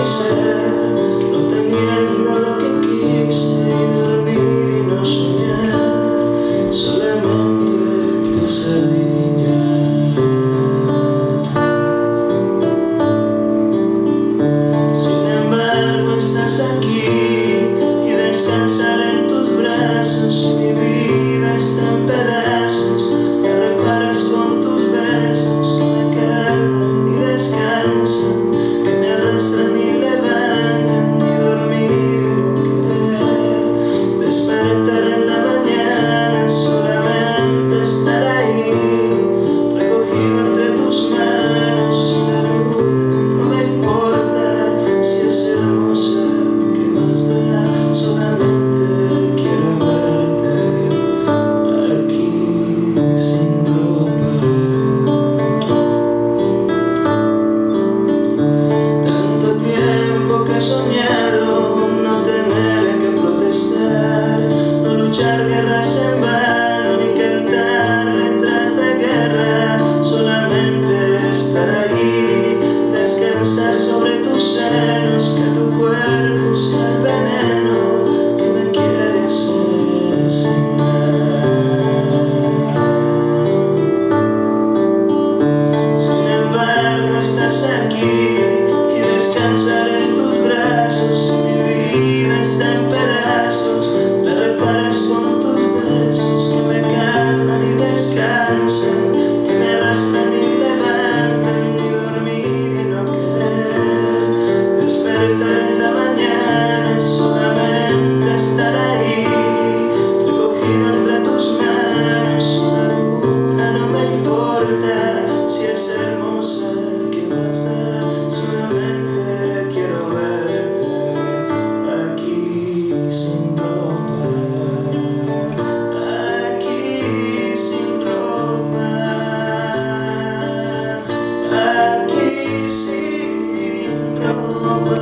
mi ser, no teniendo lo que quise, y dormir y no soñar, solamente pesadilla. Sin embargo estás aquí y descansar en tus brazos, mi vida está en pedazos, me reparas con tus besos que me calman y descansan, que me arrastran y levantan, y dormir y no querer despertar en la mañana, solamente estar ahí, recogido entre tus manos, y la luna no me importa si es hermosa, ¿qué más da? Solamente quiero verte aquí sin ropa. Tanto tiempo que he soñado no tener que protestar, no luchar guerras en vano, ni cantar letras de guerra, solamente estar allí, descansar sobre tus senos, que tu cuerpo sea el veneno que me quiere asesinar. Sin embargo estás aquí y descansar en tus brazos, mi vida está en pedazos, la reparas con tus besos que me calman y descansan, que me arrastran y levantan, y dormir y no querer despertar en la mañana, solamente estar ahí, recogido entre tus manos, la luna no me importa si es hermosa, ¿qué más da? Solamente quiero verte aquí sin ropa, aquí sin ropa, aquí sin ropa.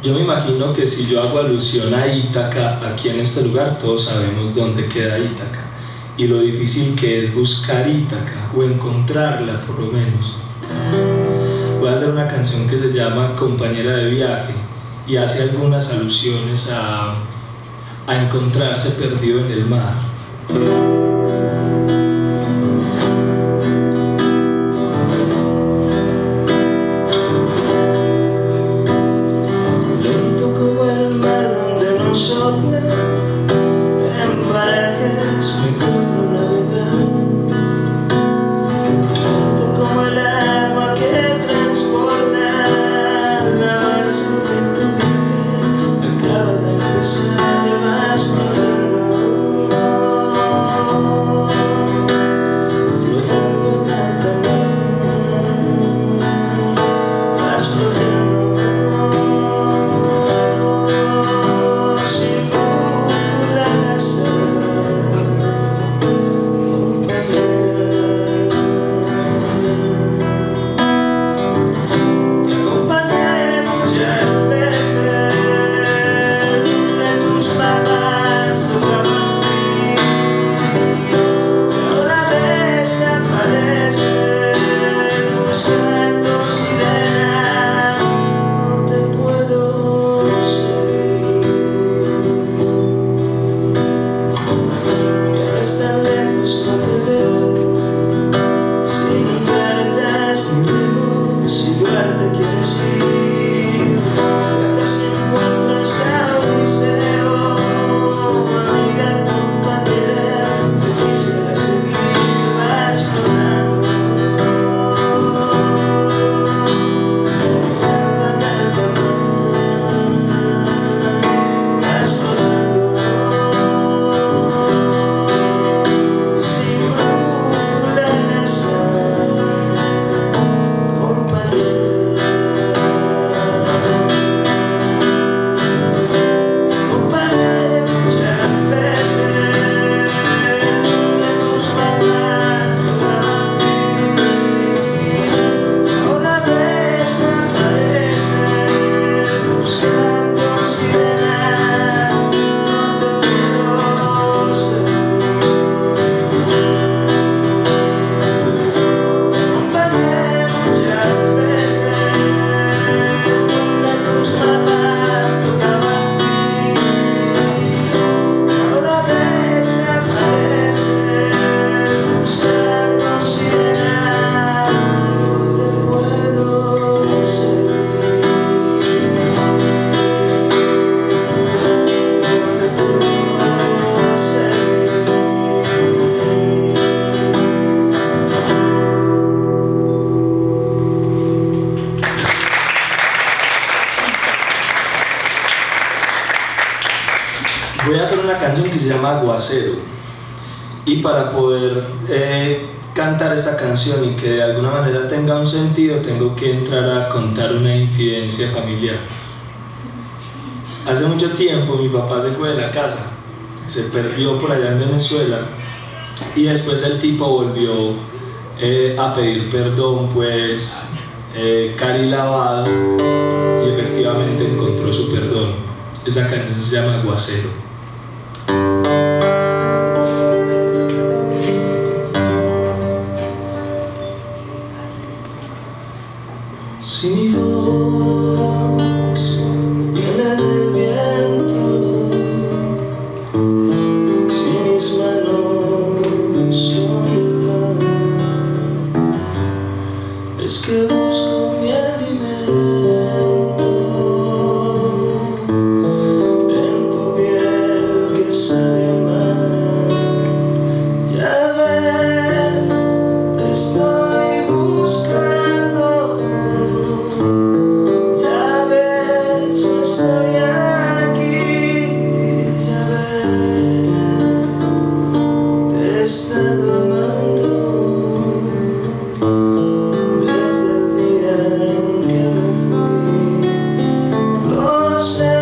Yo me imagino que si yo hago alusión a Ítaca, aquí en este lugar todos sabemos dónde queda Ítaca y lo difícil que es buscar Ítaca o encontrarla por lo menos. Voy a hacer una canción que se llama Compañera de Viaje y hace algunas alusiones a encontrarse perdido en el mar. Sopla en parajes, mejor no navegar, lento como el agua que transporta la balsa que tu viaje acaba de empezar, vas flotando. Voy a hacer una canción que se llama Aguacero. Y para poder cantar esta canción y que de alguna manera tenga un sentido, tengo que entrar a contar una infidencia familiar. Hace mucho tiempo mi papá se fue de la casa, se perdió por allá en Venezuela y después el tipo volvió a pedir perdón, pues cari lavado, y efectivamente encontró su perdón. Esta canción se llama Aguacero. Si mi voz viene del viento, si mis manos son del mar, es que busco mi alimento en tu piel que sabe amar. Ya ves, te estoy buscando. Estoy aquí, ya ves, te he estado amando desde el día en que me fui. Lo sé,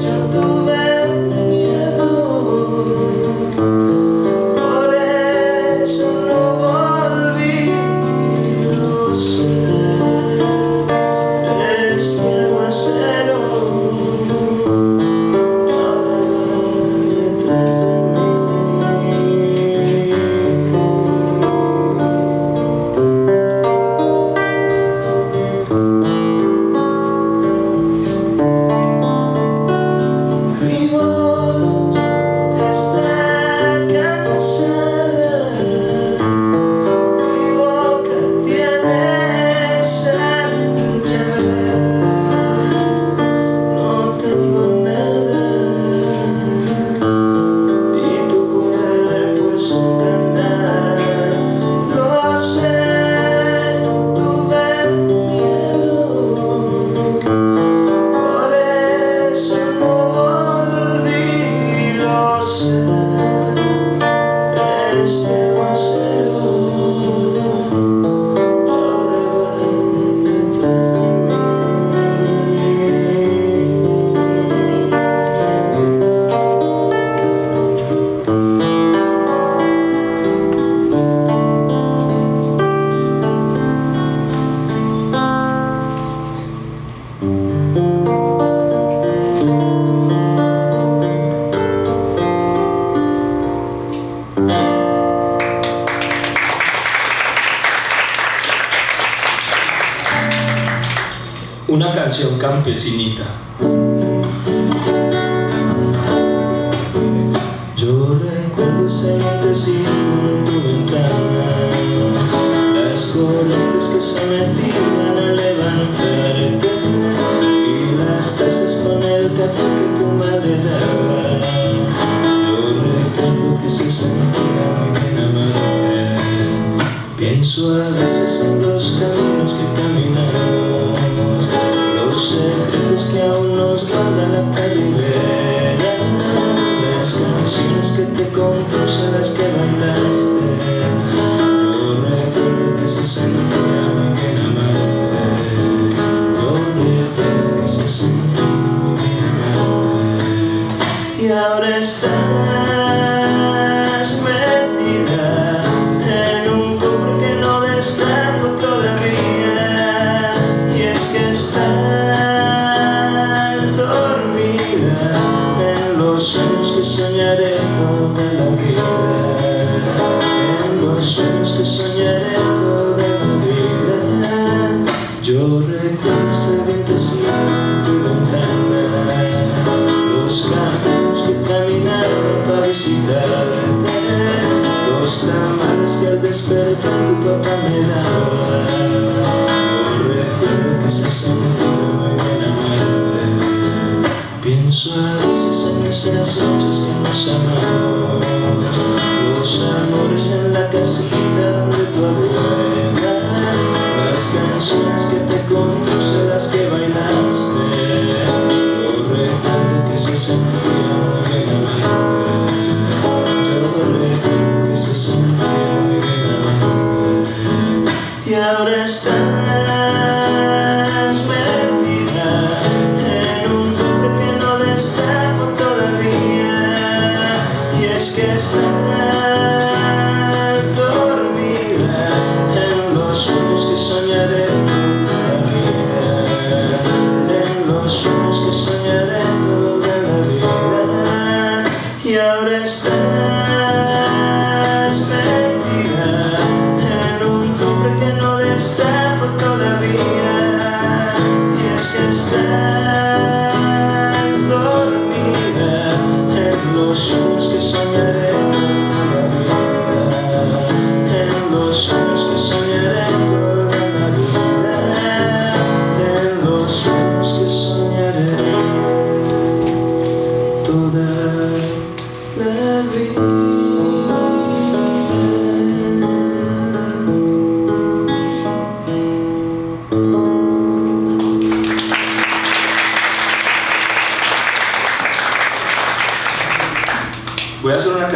yo tuve miedo, por eso no volví. Lo sé, este aguacero este aguacero ahora va detrás de una canción campesinita. Yo recuerdo ese vientecito en tu ventana, las corrientes que se metían a levantarte y las tazas con el café que tu madre daba. Yo recuerdo que se sentía muy bien amarte. Pienso a veces en los caminos que caminamos, los secretos que aún nos guarda la carrilera, las canciones que te compuse, las que bailaste. Yo recuerdo que se sentía muy bien amarte. Yo recuerdo que se sentía muy bien amarte. Y ahora estás metida en un cubre que no destapo todavía, y es que estás dormida en los sueños que soñaré toda la vida, en los sueños que soñaré toda la vida. Yo recuerdo ese vientecito en tu ventana, los caminos que caminaba para visitarte, los tamales que al despertar tu papá me daba. Yo recuerdo que se sentía muy bien amarte. Pienso a veces en esas noches que nos amamos, los amores en la casita donde tu abuela, las canciones que te compuse, las que bailaste. Yo recuerdo que se sentía muy bien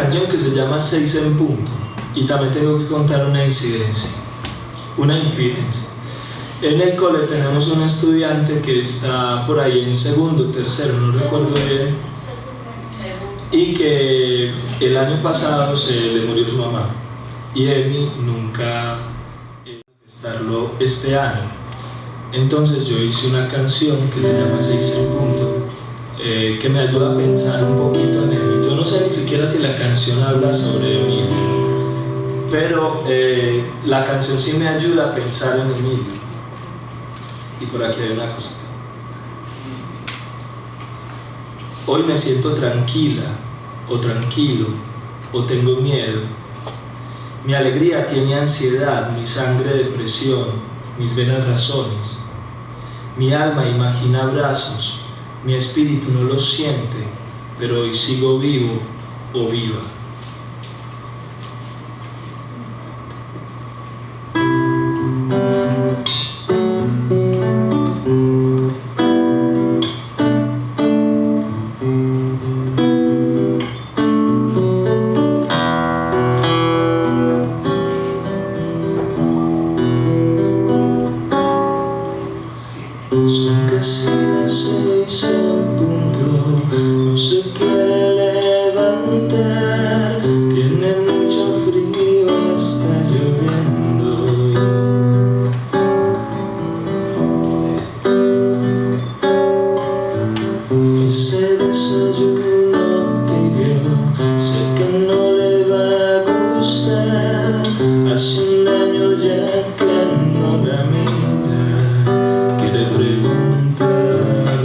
canción que se llama 6 en punto. Y también tengo que contar una incidencia, una infidencia. En el cole tenemos un estudiante que está por ahí en segundo, tercero, no recuerdo bien, y que el año pasado se le murió su mamá y Emi nunca manifestarlo este año. Entonces yo hice una canción que se llama 6 en punto, que me ayuda a pensar un poquito en Emi. Yo no sé ni siquiera si la canción habla sobre Emi, pero la canción sí me ayuda a pensar en Emilio. Y por aquí hay una cosa. Hoy me siento tranquila, o tranquilo, o tengo miedo. Mi alegría tiene ansiedad, mi sangre depresión, mis venas razones. Mi alma imagina abrazos, mi espíritu no los siente, pero hoy sigo vivo o viva. Son casi las 6 en punto, no se quiere levantar, tiene mucho frío, está lloviendo. Ese desayuno tibio, sé que no le va a gustar, hace un año ya que no la mira. Quiere preguntar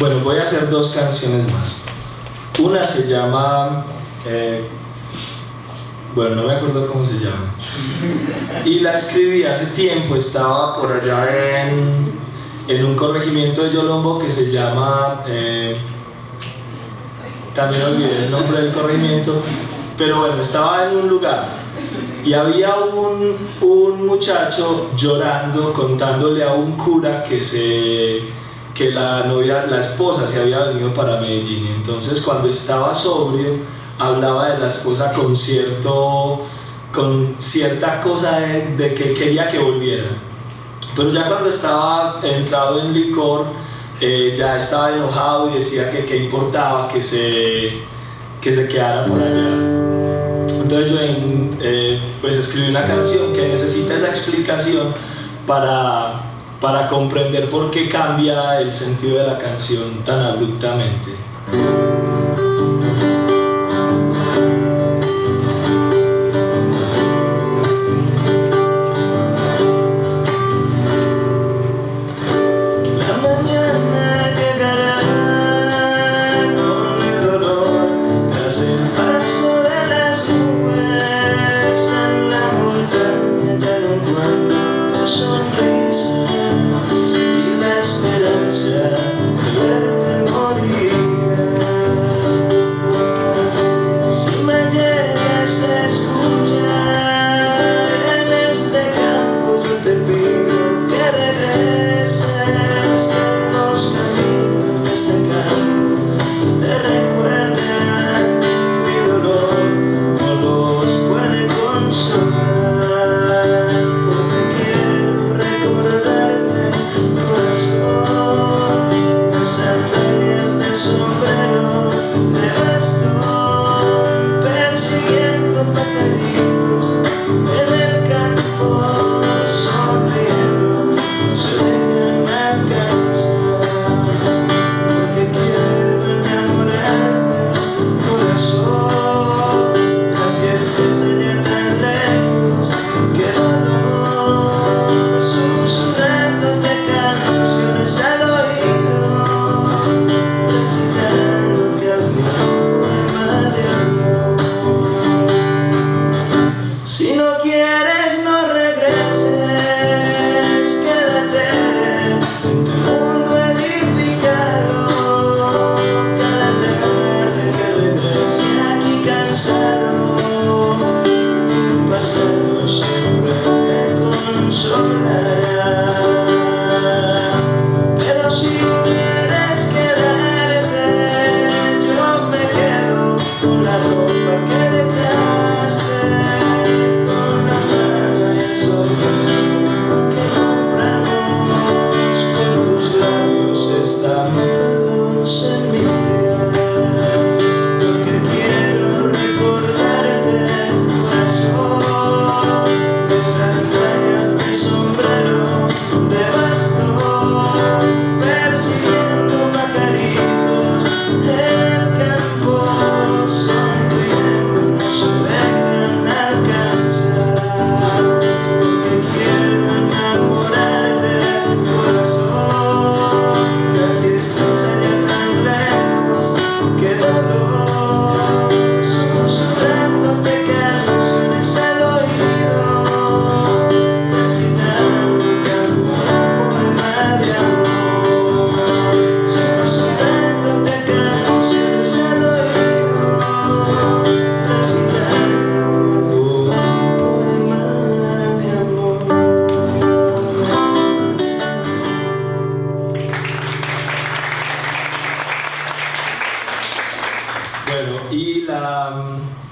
Bueno, voy a hacer dos canciones más. Una se llama... bueno, no me acuerdo cómo se llama. Y la escribí hace tiempo, estaba por allá en un corregimiento de Yolombo que se llama... también olvidé el nombre del corregimiento, pero bueno, estaba en un lugar y había un muchacho llorando, contándole a un cura que la esposa se había venido para Medellín. Entonces, cuando estaba sobrio, hablaba de la esposa con cierta cosa de que quería que volviera. Pero ya cuando estaba entrado en licor, ya estaba enojado y decía que importaba que se quedara por allá. Entonces yo pues escribí una canción que necesita esa explicación para comprender por qué cambia el sentido de la canción tan abruptamente.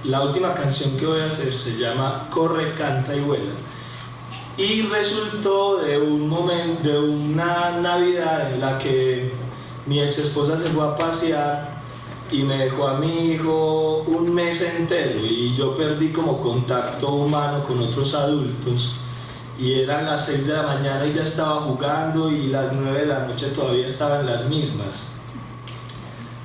La última canción que voy a hacer se llama Corre, canta y vuela, y resultó de una Navidad en la que mi ex esposa se fue a pasear y me dejó a mi hijo un mes entero y yo perdí como contacto humano con otros adultos, y eran las 6 de la mañana y ya estaba jugando, y las 9 de la noche todavía estaba en las mismas.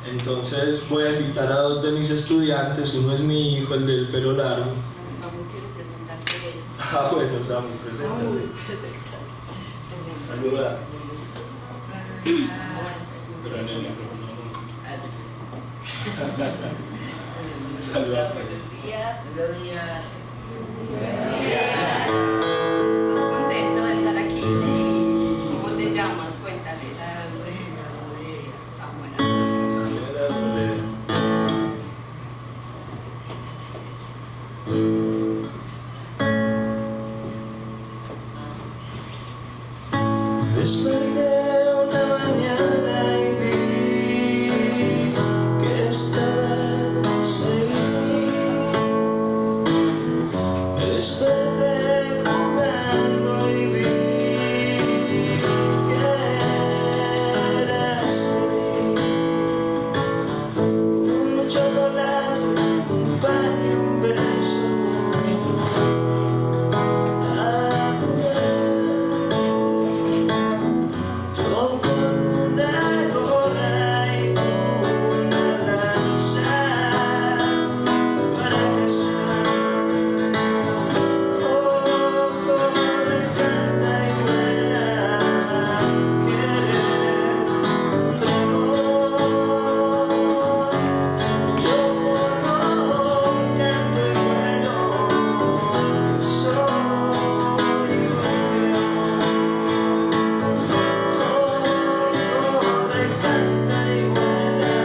Entonces voy a invitar a dos de mis estudiantes. Uno es mi hijo, el del pelo largo. Samu quiere presentarse él. Ah, bueno, Samu, preséntate. Saluda. Pero en el micrófono. Saluda. Buenos días. Buenos días. ¿Estás contento de estar aquí? ¿Cómo te llamas? Cuéntales. Samuel. Me desperté una mañana y vi que estabas ahí. Me desperté jugando y vi que eras feliz. Un chocolate, un pan y un beso. A jugar. Yo con una gorra y una lanza para cazar. Oh, corre, canta y vuela, que eres un dragón. Yo corro, canto y vuelo, que soy un león. Corre, canta y vuela,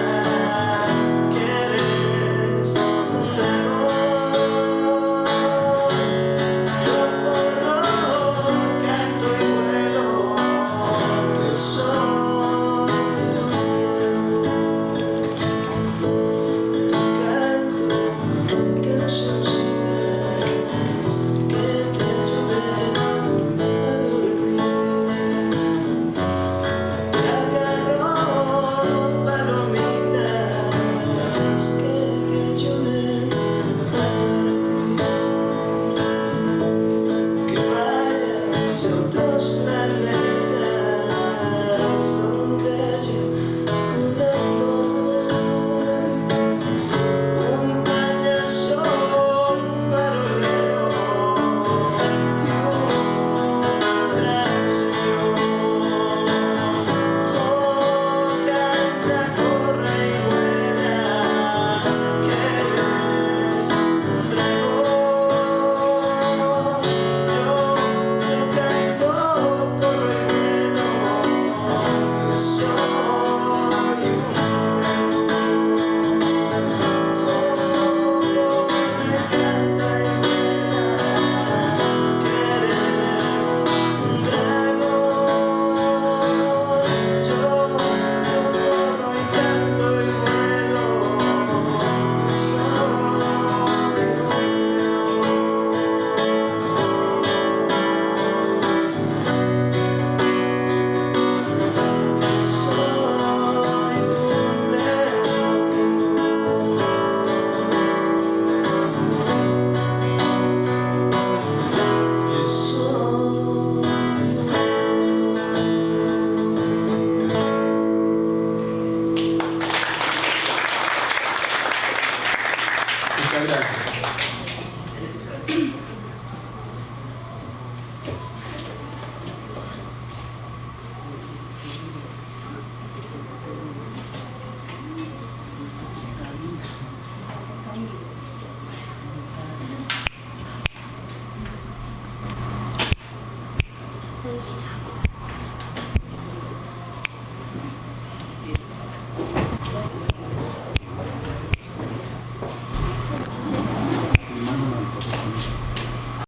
que eres un dragón. Yo corro, canto y vuelo, que soy un león. Canto cancioncitas que te ayuden a dormir. Te agarro palomitas que te ayuden a partir. Que vayas a otros planetas donde haya una flor. Un payaso, un farolero y un gran señor. Oh, canta, corre y vuela, que eres un dragón. Yo canto, corro y vuelo, que soy un león. Corre, canta y vuela, que eres un dragón. Yo corro y canto y vuelo, que soy un Muchas gracias.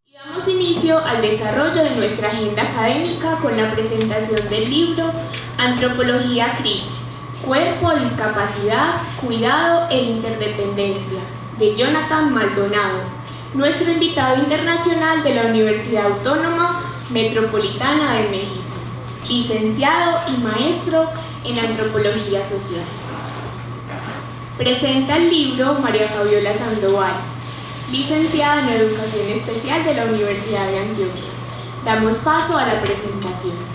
Y damos inicio al desarrollo de nuestra agenda académica con la presentación del libro Antropología CRI, Cuerpo, Discapacidad, Cuidado e Interdependencia, de Jonathan Maldonado, nuestro invitado internacional de la Universidad Autónoma Metropolitana de México, licenciado y maestro en Antropología Social. Presenta el libro María Fabiola Sandoval, licenciada en Educación Especial de la Universidad de Antioquia. Damos paso a la presentación.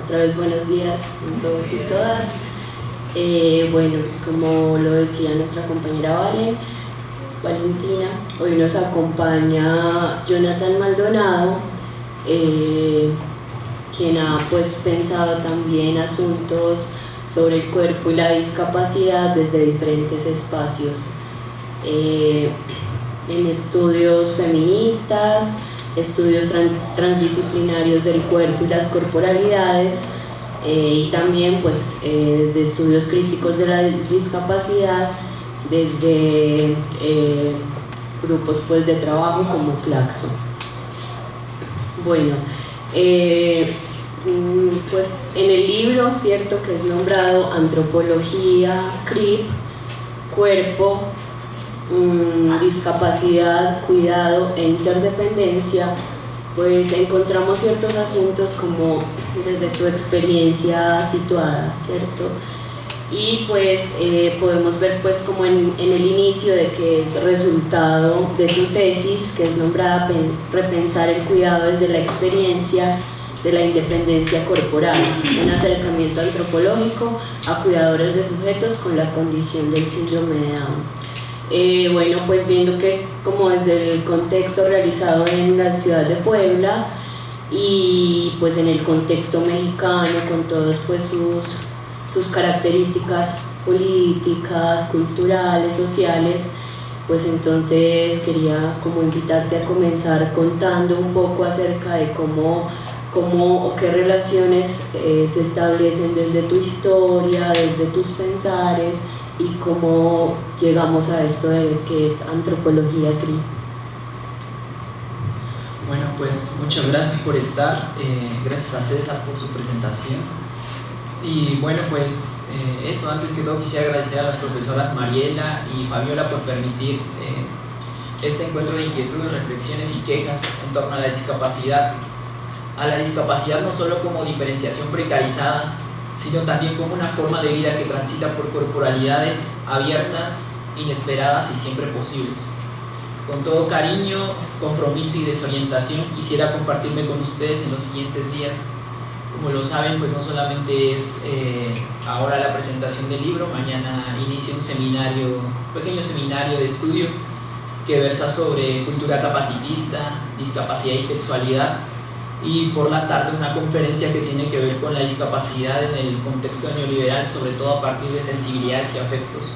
Otra vez buenos días a todos y todas. Bueno, como lo decía nuestra compañera Valentina, hoy nos acompaña Jonathan Maldonado, quien ha pues pensado también asuntos sobre el cuerpo y la discapacidad desde diferentes espacios, en estudios feministas, estudios transdisciplinarios del cuerpo y las corporalidades, y también pues desde estudios críticos de la discapacidad, desde grupos pues de trabajo como Claxo. Bueno, pues en el libro, cierto, que es nombrado Antropología CRIP, Cuerpo, Discapacidad, Cuidado e Interdependencia, pues encontramos ciertos asuntos como desde tu experiencia situada, ¿cierto? Y pues podemos ver pues como en el inicio de que es resultado de tu tesis, que es nombrada Repensar el cuidado desde la experiencia de la independencia corporal, un acercamiento antropológico a cuidadores de sujetos con la condición del síndrome de Down. Bueno, pues viendo que es como desde el contexto realizado en la ciudad de Puebla y pues en el contexto mexicano con todos pues sus características políticas, culturales, sociales, pues entonces quería como invitarte a comenzar contando un poco acerca de cómo o qué relaciones se establecen desde tu historia, desde tus pensares, y cómo llegamos a esto de que es antropología CRI. Bueno, pues muchas gracias por estar, gracias a César por su presentación. Y bueno, pues eso, antes que todo quisiera agradecer a las profesoras Mariela y Fabiola por permitir este encuentro de inquietudes, reflexiones y quejas en torno a la discapacidad no solo como diferenciación precarizada, sino también como una forma de vida que transita por corporalidades abiertas, inesperadas y siempre posibles. Con todo cariño, compromiso y desorientación quisiera compartirme con ustedes en los siguientes días. Como lo saben, pues no solamente es ahora la presentación del libro, mañana inicia un pequeño seminario de estudio que versa sobre cultura capacitista, discapacidad y sexualidad, y por la tarde una conferencia que tiene que ver con la discapacidad en el contexto neoliberal, sobre todo a partir de sensibilidades y afectos.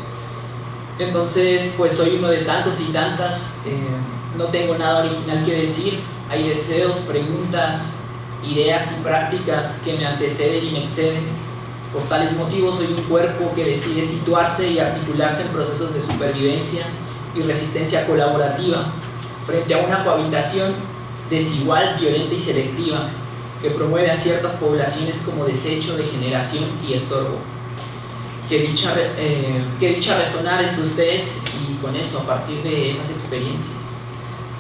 Entonces, pues soy uno de tantos y tantas, no tengo nada original que decir, hay deseos, preguntas, ideas y prácticas que me anteceden y me exceden. Por tales motivos soy un cuerpo que decide situarse y articularse en procesos de supervivencia y resistencia colaborativa frente a una cohabitación desigual, violenta y selectiva que promueve a ciertas poblaciones como desecho, degeneración y estorbo. Que dicha resonar entre ustedes y con eso, a partir de esas experiencias.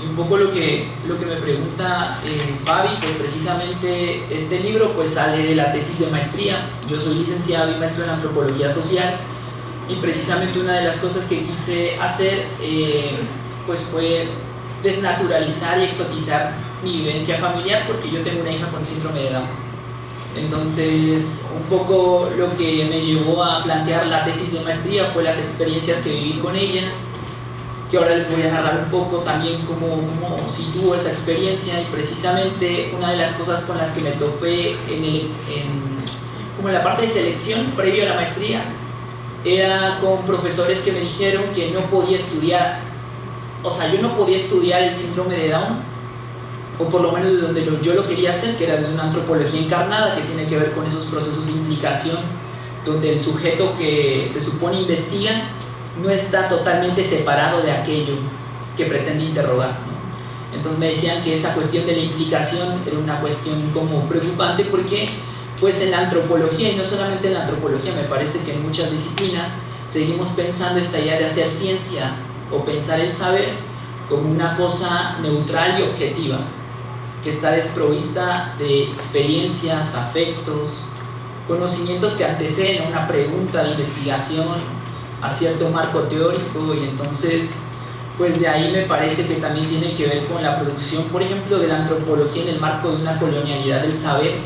Y un poco lo que me pregunta Fabi, pues precisamente este libro pues sale de la tesis de maestría. Yo soy licenciado y maestro en antropología social, y precisamente una de las cosas que quise hacer pues fue desnaturalizar y exotizar mi vivencia familiar, porque yo tengo una hija con síndrome de Down. Entonces, un poco lo que me llevó a plantear la tesis de maestría fue las experiencias que viví con ella, que ahora les voy a narrar un poco también cómo sitúo esa experiencia. Y precisamente una de las cosas con las que me topé como en la parte de selección previo a la maestría era con profesores que me dijeron que no podía estudiar, o sea, yo no podía estudiar el síndrome de Down, o por lo menos de donde yo lo quería hacer, que era desde una antropología encarnada, que tiene que ver con esos procesos de implicación donde el sujeto que se supone investiga no está totalmente separado de aquello que pretende interrogar, ¿no? Entonces me decían que esa cuestión de la implicación era una cuestión como preocupante, porque pues en la antropología, y no solamente en la antropología, me parece que en muchas disciplinas seguimos pensando esta idea de hacer ciencia o pensar el saber como una cosa neutral y objetiva, que está desprovista de experiencias, afectos, conocimientos que anteceden a una pregunta de investigación, a cierto marco teórico. Y entonces pues de ahí me parece que también tiene que ver con la producción, por ejemplo, de la antropología en el marco de una colonialidad del saber,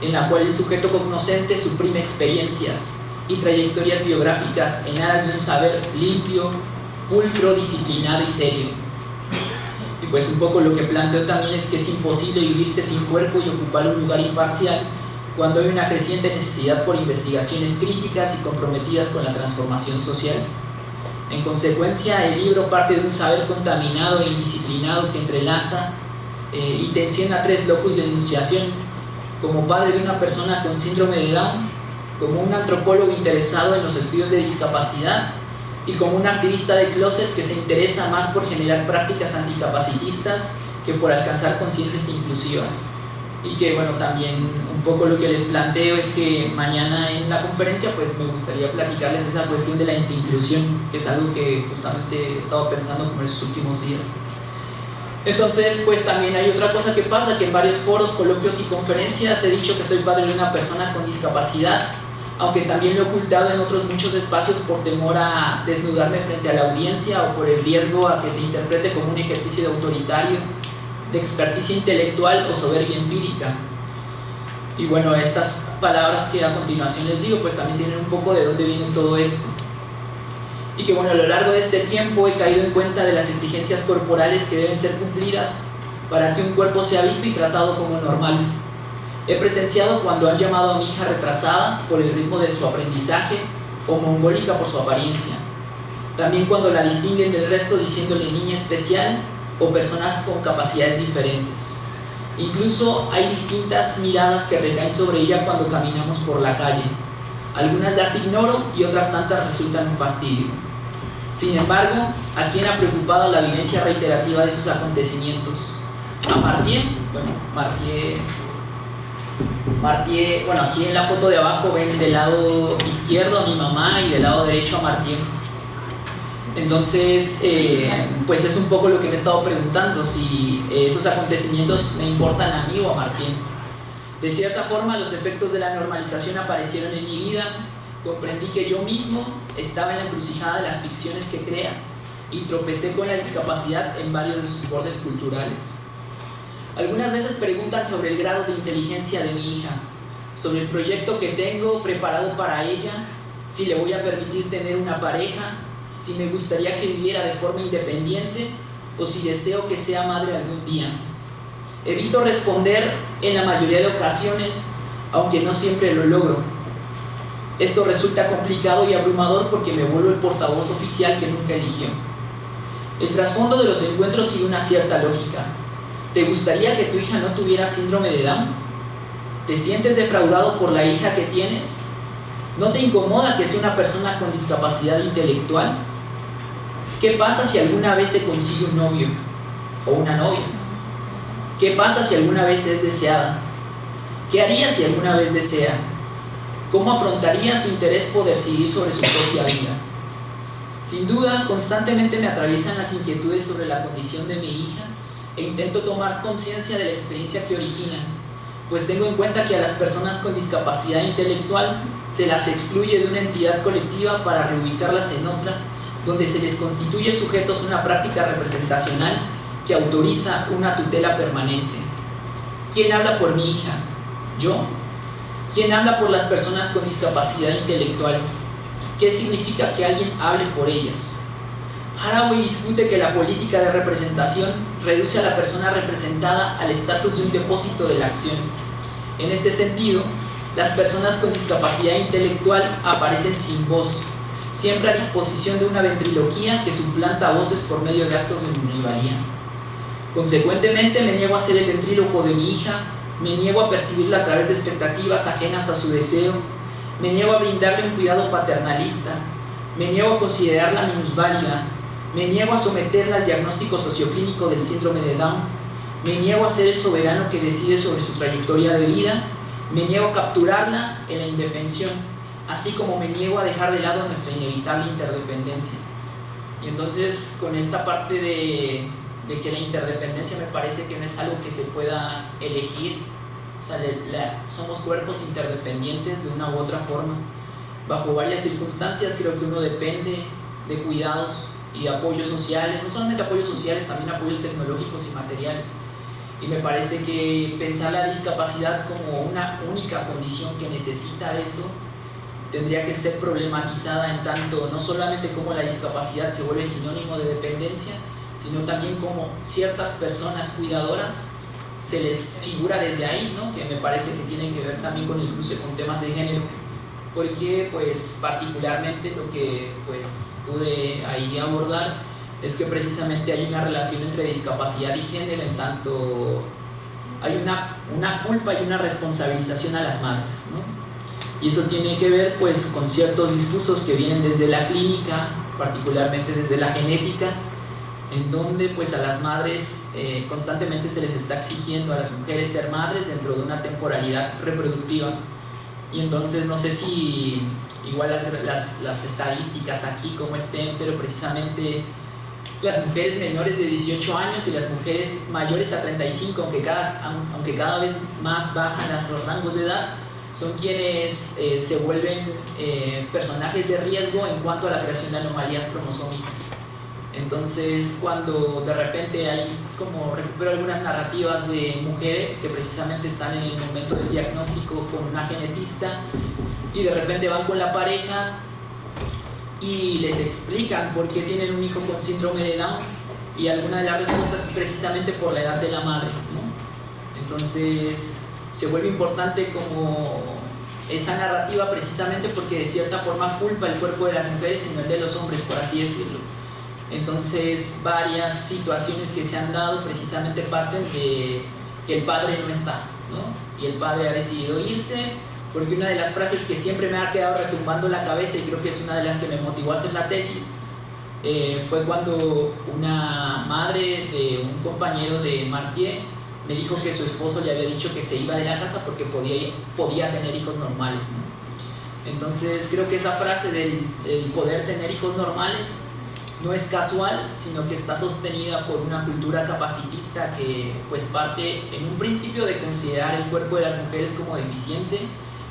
en la cual el sujeto cognoscente suprime experiencias y trayectorias biográficas en aras de un saber limpio, pulcro, disciplinado y serio. Y pues un poco lo que planteo también es que es imposible vivirse sin cuerpo y ocupar un lugar imparcial cuando hay una creciente necesidad por investigaciones críticas y comprometidas con la transformación social. En consecuencia, el libro parte de un saber contaminado e indisciplinado que entrelaza y tensiona tres locus de enunciación: como padre de una persona con síndrome de Down, como un antropólogo interesado en los estudios de discapacidad y como un activista de closet que se interesa más por generar prácticas anticapacitistas que por alcanzar conciencias inclusivas. Y que bueno, también un poco lo que les planteo es que mañana en la conferencia pues me gustaría platicarles esa cuestión de la inclusión, que es algo que justamente he estado pensando como en estos últimos días. Entonces pues también hay otra cosa que pasa, que en varios foros, coloquios y conferencias he dicho que soy padre de una persona con discapacidad, aunque también lo he ocultado en otros muchos espacios por temor a desnudarme frente a la audiencia o por el riesgo a que se interprete como un ejercicio de autoritario, de experticia intelectual o soberbia empírica. Y bueno, estas palabras que a continuación les digo pues también tienen un poco de dónde viene todo esto. Y que bueno, a lo largo de este tiempo he caído en cuenta de las exigencias corporales que deben ser cumplidas para que un cuerpo sea visto y tratado como normal. He presenciado cuando han llamado a mi hija retrasada por el ritmo de su aprendizaje o mongólica por su apariencia. También cuando la distinguen del resto diciéndole niña especial o personas con capacidades diferentes. Incluso hay distintas miradas que recaen sobre ella cuando caminamos por la calle. Algunas las ignoro y otras tantas resultan un fastidio. Sin embargo, ¿a quién ha preocupado la vivencia reiterativa de esos acontecimientos? A Martier, bueno, aquí en la foto de abajo ven del lado izquierdo a mi mamá y del lado derecho a Martier. Entonces, pues es un poco lo que me he estado preguntando, si esos acontecimientos me importan a mí o a Martín. De cierta forma, los efectos de la normalización aparecieron en mi vida. Comprendí que yo mismo estaba en la encrucijada de las ficciones que crea y tropecé con la discapacidad en varios de sus bordes culturales. Algunas veces preguntan sobre el grado de inteligencia de mi hija, sobre el proyecto que tengo preparado para ella, si le voy a permitir tener una pareja, si me gustaría que viviera de forma independiente o si deseo que sea madre algún día. Evito responder en la mayoría de ocasiones, aunque no siempre lo logro. Esto resulta complicado y abrumador porque me vuelvo el portavoz oficial que nunca eligió. El trasfondo de los encuentros sigue una cierta lógica. ¿Te gustaría que tu hija no tuviera síndrome de Down? ¿Te sientes defraudado por la hija que tienes? ¿No te incomoda que sea una persona con discapacidad intelectual? ¿Qué pasa si alguna vez se consigue un novio o una novia? ¿Qué pasa si alguna vez es deseada? ¿Qué haría si alguna vez desea? ¿Cómo afrontaría su interés por decidir sobre su propia vida? Sin duda, constantemente me atraviesan las inquietudes sobre la condición de mi hija e intento tomar conciencia de la experiencia que originan, pues tengo en cuenta que a las personas con discapacidad intelectual se las excluye de una entidad colectiva para reubicarlas en otra, donde se les constituye sujetos a una práctica representacional que autoriza una tutela permanente. ¿Quién habla por mi hija? ¿Yo? ¿Quién habla por las personas con discapacidad intelectual? ¿Qué significa que alguien hable por ellas? Haraway discute que la política de representación reduce a la persona representada al estatus de un depósito de la acción. En este sentido, las personas con discapacidad intelectual aparecen sin voz, siempre a disposición de una ventriloquía que suplanta voces por medio de actos de minusvalía. Consecuentemente, me niego a ser el ventríloco de mi hija, me niego a percibirla a través de expectativas ajenas a su deseo, me niego a brindarle un cuidado paternalista, me niego a considerarla minusválida, me niego a someterla al diagnóstico socioclínico del síndrome de Down, me niego a ser el soberano que decide sobre su trayectoria de vida, me niego a capturarla en la indefensión, así como me niego a dejar de lado nuestra inevitable interdependencia. Y entonces, con esta parte de que la interdependencia me parece que no es algo que se pueda elegir, o sea, somos cuerpos interdependientes de una u otra forma. Bajo varias circunstancias creo que uno depende de cuidados y de apoyos sociales, no solamente apoyos sociales, también apoyos tecnológicos y materiales. Y me parece que pensar la discapacidad como una única condición que necesita eso tendría que ser problematizada en tanto no solamente como la discapacidad se vuelve sinónimo de dependencia, sino también como ciertas personas cuidadoras se les figura desde ahí, ¿no? Que me parece que tienen que ver también con el cruce con temas de género, porque pues particularmente lo que pues pude ahí abordar es que precisamente hay una relación entre discapacidad y género, en tanto hay una culpa y una responsabilización a las madres, ¿no? Y eso tiene que ver pues con ciertos discursos que vienen desde la clínica, particularmente desde la genética, en donde pues a las madres constantemente se les está exigiendo a las mujeres ser madres dentro de una temporalidad reproductiva. Y entonces no sé si igual las estadísticas aquí como estén, pero precisamente las mujeres menores de 18 años y las mujeres mayores a 35, aunque cada vez más bajan los rangos de edad, son quienes se vuelven personajes de riesgo en cuanto a la creación de anomalías cromosómicas. Entonces, cuando de repente hay, como recupero algunas narrativas de mujeres que precisamente están en el momento del diagnóstico con una genetista y de repente van con la pareja y les explican por qué tienen un hijo con síndrome de Down, y alguna de las respuestas es precisamente por la edad de la madre, ¿no? Entonces se vuelve importante como esa narrativa precisamente porque de cierta forma culpa el cuerpo de las mujeres y no el de los hombres, por así decirlo. Entonces varias situaciones que se han dado precisamente parten de que el padre no está, ¿no? Y el padre ha decidido irse, porque una de las frases que siempre me ha quedado retumbando en la cabeza, y creo que es una de las que me motivó a hacer la tesis, fue cuando una madre de un compañero de Martier me dijo que su esposo le había dicho que se iba de la casa porque podía tener hijos normales, ¿no? Entonces creo que esa frase del poder tener hijos normales no es casual, sino que está sostenida por una cultura capacitista que pues parte en un principio de considerar el cuerpo de las mujeres como deficiente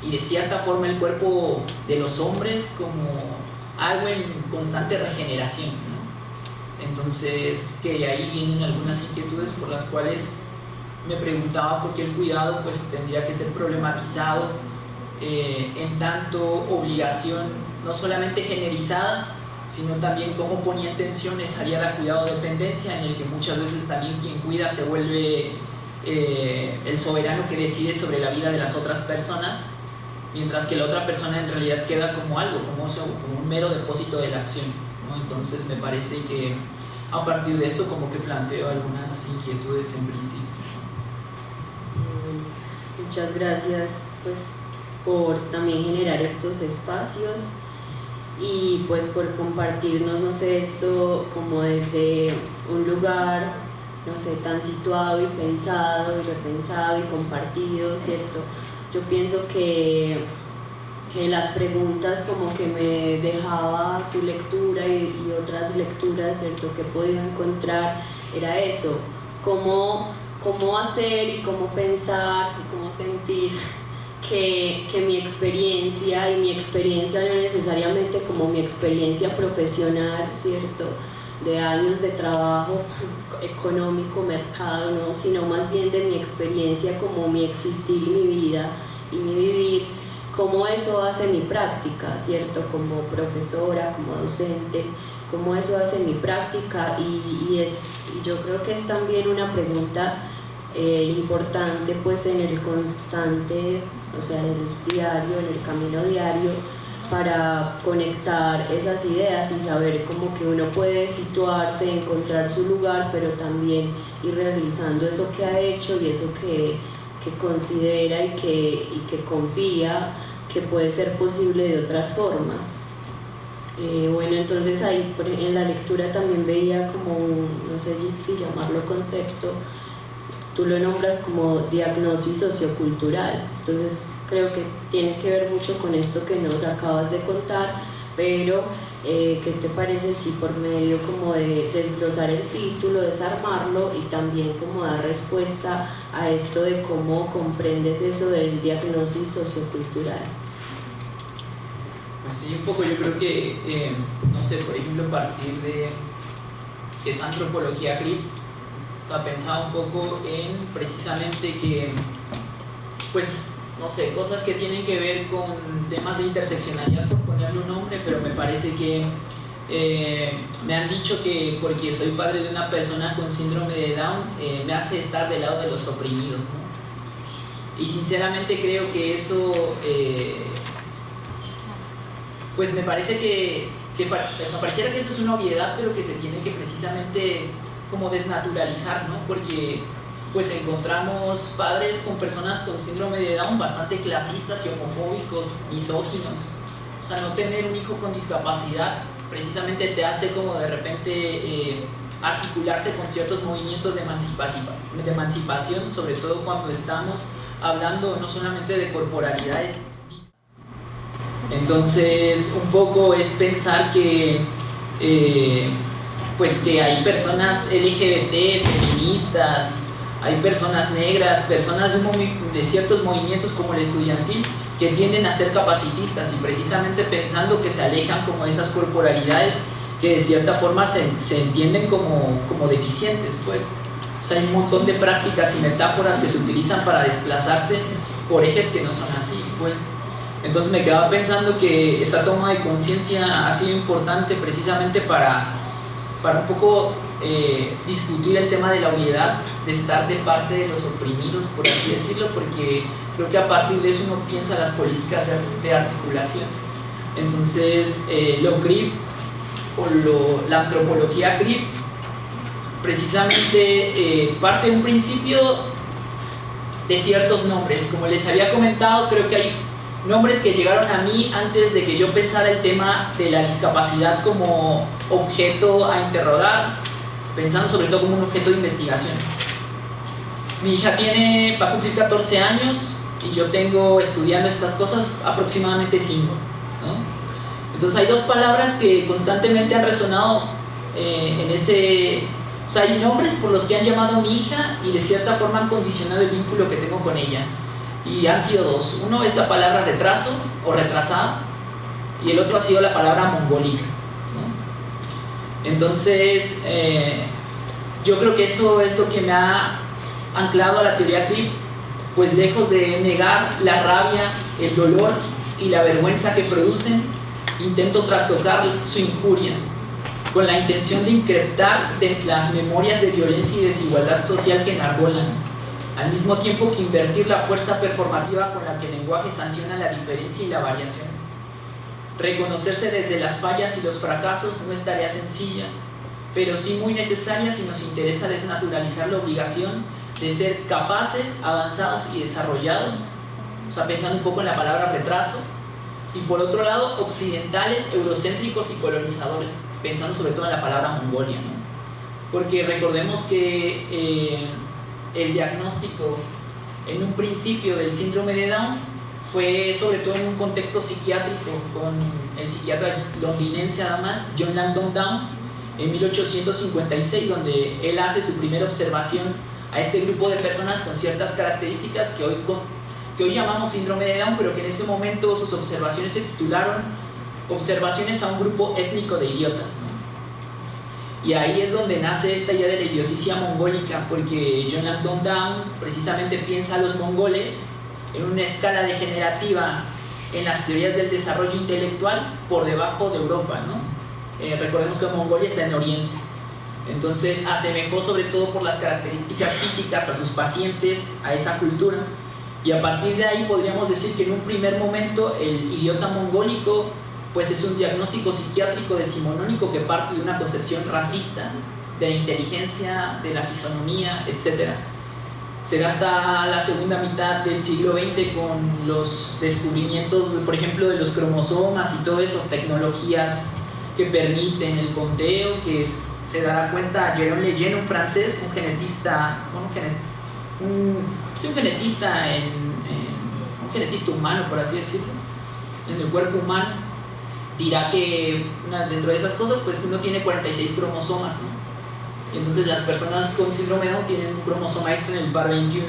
y de cierta forma el cuerpo de los hombres como algo en constante regeneración, ¿no? Entonces que de ahí vienen algunas inquietudes por las cuales me preguntaba por qué el cuidado pues tendría que ser problematizado en tanto obligación no solamente generizada, sino también cómo ponía en tensión esa área de cuidado-dependencia en el que muchas veces también quien cuida se vuelve el soberano que decide sobre la vida de las otras personas, mientras que la otra persona en realidad queda como algo, como un mero depósito de la acción, ¿no? Entonces me parece que a partir de eso como que planteo algunas inquietudes en principio. Muchas gracias pues por también generar estos espacios y pues por compartirnos, no sé, esto como desde un lugar, no sé, tan situado y pensado y repensado y compartido, ¿cierto? Yo pienso que las preguntas como que me dejaba tu lectura y otras lecturas, ¿cierto?, que he podido encontrar, era eso, cómo hacer y cómo pensar y cómo sentir que mi experiencia, y mi experiencia no necesariamente como mi experiencia profesional, ¿cierto?, de años de trabajo económico, mercado, ¿no?, sino más bien de mi experiencia como mi existir y mi vida y mi vivir, cómo eso hace mi práctica, ¿cierto?, como profesora, como docente, cómo eso hace mi práctica y yo creo que es también una pregunta importante pues en el constante, o sea, en el diario, en el camino diario, para conectar esas ideas y saber cómo que uno puede situarse, encontrar su lugar, pero también ir realizando eso que ha hecho y eso que considera y que confía que puede ser posible de otras formas. Bueno, entonces ahí en la lectura también veía como no sé si llamarlo concepto, tú lo nombras como diagnosis sociocultural, entonces creo que tiene que ver mucho con esto que nos acabas de contar, pero ¿qué te parece si por medio como de desglosar el título, desarmarlo y también como dar respuesta a esto de cómo comprendes eso del diagnosis sociocultural? Pues sí, un poco yo creo que, no sé, por ejemplo, a partir de que es antropología CRIP, o sea, pensaba un poco en precisamente que, pues, no sé, cosas que tienen que ver con temas de interseccionalidad, por ponerle un nombre, pero me parece que me han dicho que porque soy padre de una persona con síndrome de Down, me hace estar del lado de los oprimidos, ¿no? Y sinceramente creo que eso... pues me parece que o sea, pareciera que eso es una obviedad, pero que se tiene que precisamente como desnaturalizar, ¿no? Porque pues encontramos padres con personas con síndrome de Down bastante clasistas y homofóbicos, misóginos. O sea, no tener un hijo con discapacidad precisamente te hace como de repente articularte con ciertos movimientos de emancipación, sobre todo cuando estamos hablando no solamente de corporalidades. Entonces, un poco es pensar que, pues que hay personas LGBT, feministas, hay personas negras, personas de ciertos movimientos como el estudiantil que tienden a ser capacitistas y precisamente pensando que se alejan como de esas corporalidades que de cierta forma se entienden como deficientes, pues. O sea, hay un montón de prácticas y metáforas que se utilizan para desplazarse por ejes que no son así, pues. Entonces me quedaba pensando que esa toma de conciencia ha sido importante precisamente para un poco discutir el tema de la obviedad, de estar de parte de los oprimidos, por así decirlo, porque creo que a partir de eso uno piensa las políticas de articulación. Entonces lo CRIP o la antropología CRIP precisamente parte de un principio de ciertos nombres. Como les había comentado, creo que hay nombres que llegaron a mí antes de que yo pensara el tema de la discapacidad como objeto a interrogar, pensando sobre todo como un objeto de investigación. Mi hija va a cumplir 14 años y yo tengo estudiando estas cosas aproximadamente 5, ¿no? Entonces hay dos palabras que constantemente han resonado en ese... O sea, hay nombres por los que han llamado a mi hija y de cierta forma han condicionado el vínculo que tengo con ella. Y han sido dos. Uno es la palabra retraso o retrasada y el otro ha sido la palabra mongólica, ¿no? Entonces yo creo que eso es lo que me ha anclado a la teoría CRIP, pues lejos de negar la rabia, el dolor y la vergüenza que producen, intento trastocar su injuria con la intención de increptar de las memorias de violencia y desigualdad social que enarbolan, al mismo tiempo que invertir la fuerza performativa con la que el lenguaje sanciona la diferencia y la variación. Reconocerse desde las fallas y los fracasos no es tarea sencilla, pero sí muy necesaria si nos interesa desnaturalizar la obligación de ser capaces, avanzados y desarrollados, o sea, pensando un poco en la palabra retraso, y por otro lado, occidentales, eurocéntricos y colonizadores, pensando sobre todo en la palabra Mongolia, ¿no? Porque recordemos que el diagnóstico en un principio del síndrome de Down fue sobre todo en un contexto psiquiátrico con el psiquiatra londinense además John Langdon Down en 1856, donde él hace su primera observación a este grupo de personas con ciertas características que hoy llamamos síndrome de Down, pero que en ese momento sus observaciones se titularon Observaciones a un grupo étnico de idiotas, ¿no? Y ahí es donde nace esta idea de la idiosincrasia mongólica, porque John Langdon Down precisamente piensa a los mongoles en una escala degenerativa en las teorías del desarrollo intelectual por debajo de Europa, ¿no? Recordemos que Mongolia está en Oriente. Entonces asemejó sobre todo por las características físicas a sus pacientes a esa cultura. Y a partir de ahí podríamos decir que en un primer momento el idiota mongólico pues es un diagnóstico psiquiátrico decimonónico que parte de una concepción racista de la inteligencia, de la fisonomía, etc. será hasta la segunda mitad del siglo XX con los descubrimientos, por ejemplo, de los cromosomas y todo eso, tecnologías que permiten el conteo, que se dará cuenta Jérôme Lejeune, un francés, un genetista, un genetista humano, por así decirlo, en el cuerpo humano, dirá que dentro de esas cosas, pues uno tiene 46 cromosomas, ¿no? Entonces las personas con síndrome de Down tienen un cromosoma extra en el par 21.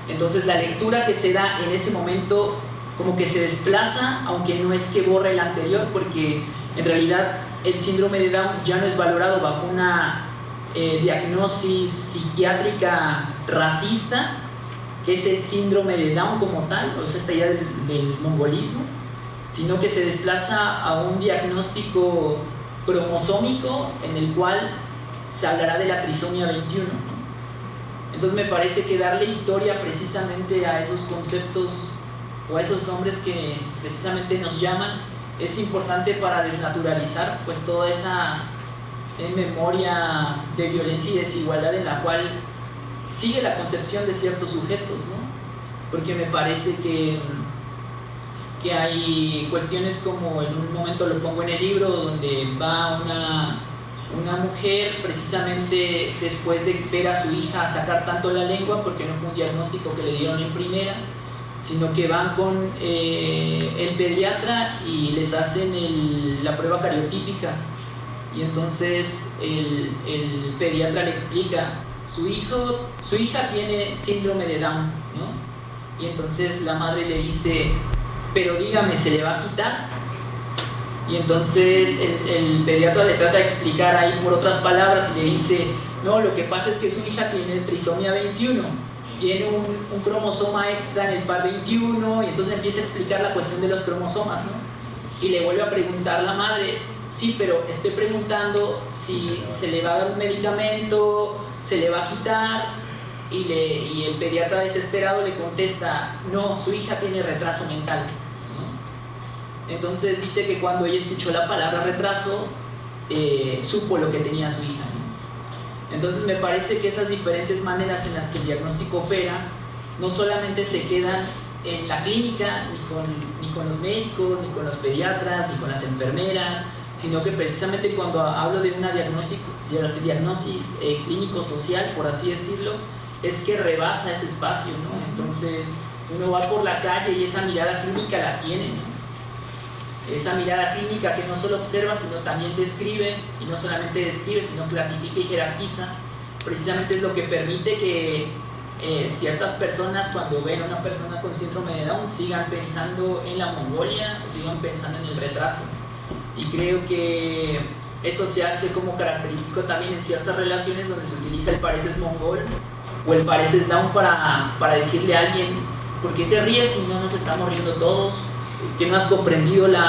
Entonces la lectura que se da en ese momento como que se desplaza, aunque no es que borre el anterior, porque en realidad el síndrome de Down ya no es valorado bajo una diagnosis psiquiátrica racista, que es el síndrome de Down como tal, o sea, esta idea del mongolismo, sino que se desplaza a un diagnóstico cromosómico en el cual se hablará de la trisomía 21, ¿no? Entonces me parece que darle historia precisamente a esos conceptos o a esos nombres que precisamente nos llaman es importante para desnaturalizar pues toda esa memoria de violencia y desigualdad en la cual sigue la concepción de ciertos sujetos, ¿no? Porque me parece que hay cuestiones como, en un momento lo pongo en el libro, donde va una mujer precisamente después de ver a su hija a sacar tanto la lengua, porque no fue un diagnóstico que le dieron en primera, sino que van con el pediatra y les hacen la prueba cariotípica, y entonces el pediatra le explica, su hija tiene síndrome de Down, ¿no? Y entonces la madre le dice, pero dígame, ¿se le va a quitar? Y entonces el pediatra le trata de explicar ahí por otras palabras y le dice, no, lo que pasa es que su hija tiene trisomía 21, tiene un cromosoma extra en el par 21, y entonces le empieza a explicar la cuestión de los cromosomas, ¿no? Y le vuelve a preguntar la madre, sí, pero estoy preguntando si se le va a dar un medicamento, se le va a quitar, y el pediatra desesperado le contesta, no, su hija tiene retraso mental. Entonces dice que cuando ella escuchó la palabra retraso, supo lo que tenía su hija, ¿no? Entonces me parece que esas diferentes maneras en las que el diagnóstico opera no solamente se quedan en la clínica, ni con los médicos, ni con los pediatras, ni con las enfermeras, sino que precisamente cuando hablo de una diagnosis clínico-social, por así decirlo, es que rebasa ese espacio, ¿no? Entonces uno va por la calle y esa mirada clínica la tiene, ¿no? Esa mirada clínica que no solo observa, sino también describe, y no solamente describe, sino clasifica y jerarquiza, precisamente es lo que permite que ciertas personas, cuando ven a una persona con síndrome de Down, sigan pensando en la Mongolia o sigan pensando en el retraso. Y creo que eso se hace como característico también en ciertas relaciones donde se utiliza el pareces mongol o el pareces Down para decirle a alguien, ¿por qué te ríes si no nos estamos riendo todos? Que no has comprendido no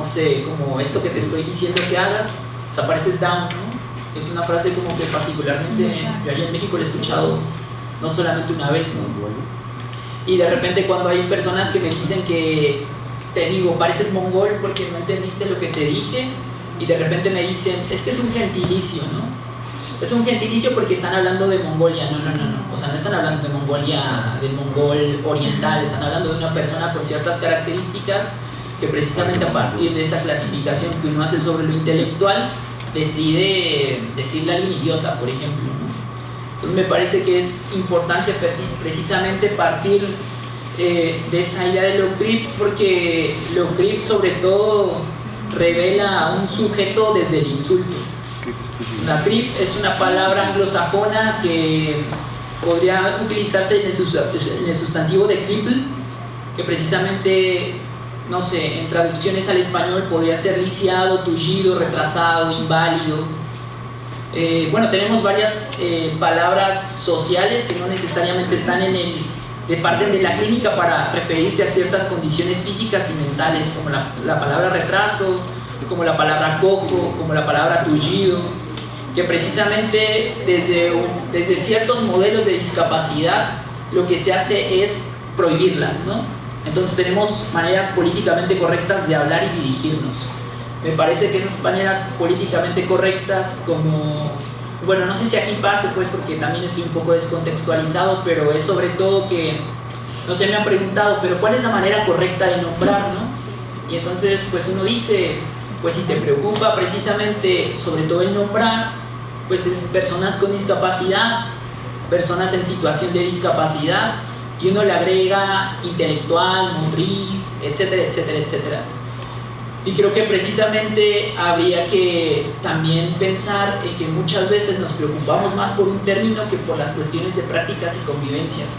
sé, como esto que te estoy diciendo que hagas, o sea, pareces Down, ¿no? Es una frase como que particularmente yo allá en México la he escuchado no solamente una vez, ¿no? Y de repente cuando hay personas que me dicen que te digo, pareces mongol porque no entendiste lo que te dije, y de repente me dicen, es que es un gentilicio, ¿no? Es un gentilicio porque están hablando de Mongolia. No, o sea, no están hablando de Mongolia, del mongol oriental, están hablando de una persona con ciertas características que precisamente a partir de esa clasificación que uno hace sobre lo intelectual decide decirle a alguien idiota, por ejemplo, ¿no? Entonces me parece que es importante precisamente partir de esa idea de Leckrip, porque Leckrip sobre todo revela a un sujeto desde el insulto. La crip es una palabra anglosajona que podría utilizarse en el sustantivo de cripple, que precisamente, no sé, en traducciones al español podría ser lisiado, tullido, retrasado, inválido. Bueno, tenemos varias palabras sociales que no necesariamente están parten de la clínica para referirse a ciertas condiciones físicas y mentales, como la palabra retraso, como la palabra cojo, como la palabra tullido, que precisamente desde ciertos modelos de discapacidad lo que se hace es prohibirlas, ¿no? Entonces tenemos maneras políticamente correctas de hablar y dirigirnos. Me parece que esas maneras políticamente correctas, como bueno, no sé si aquí pase, pues, porque también estoy un poco descontextualizado, pero es sobre todo que, no sé, me han preguntado, pero ¿cuál es la manera correcta de nombrar, no? Y entonces, pues uno dice, pues si te preocupa precisamente, sobre todo el nombrar, pues es personas con discapacidad, personas en situación de discapacidad, y uno le agrega intelectual, motriz, etcétera, etcétera, etcétera. Y creo que precisamente habría que también pensar en que muchas veces nos preocupamos más por un término que por las cuestiones de prácticas y convivencias.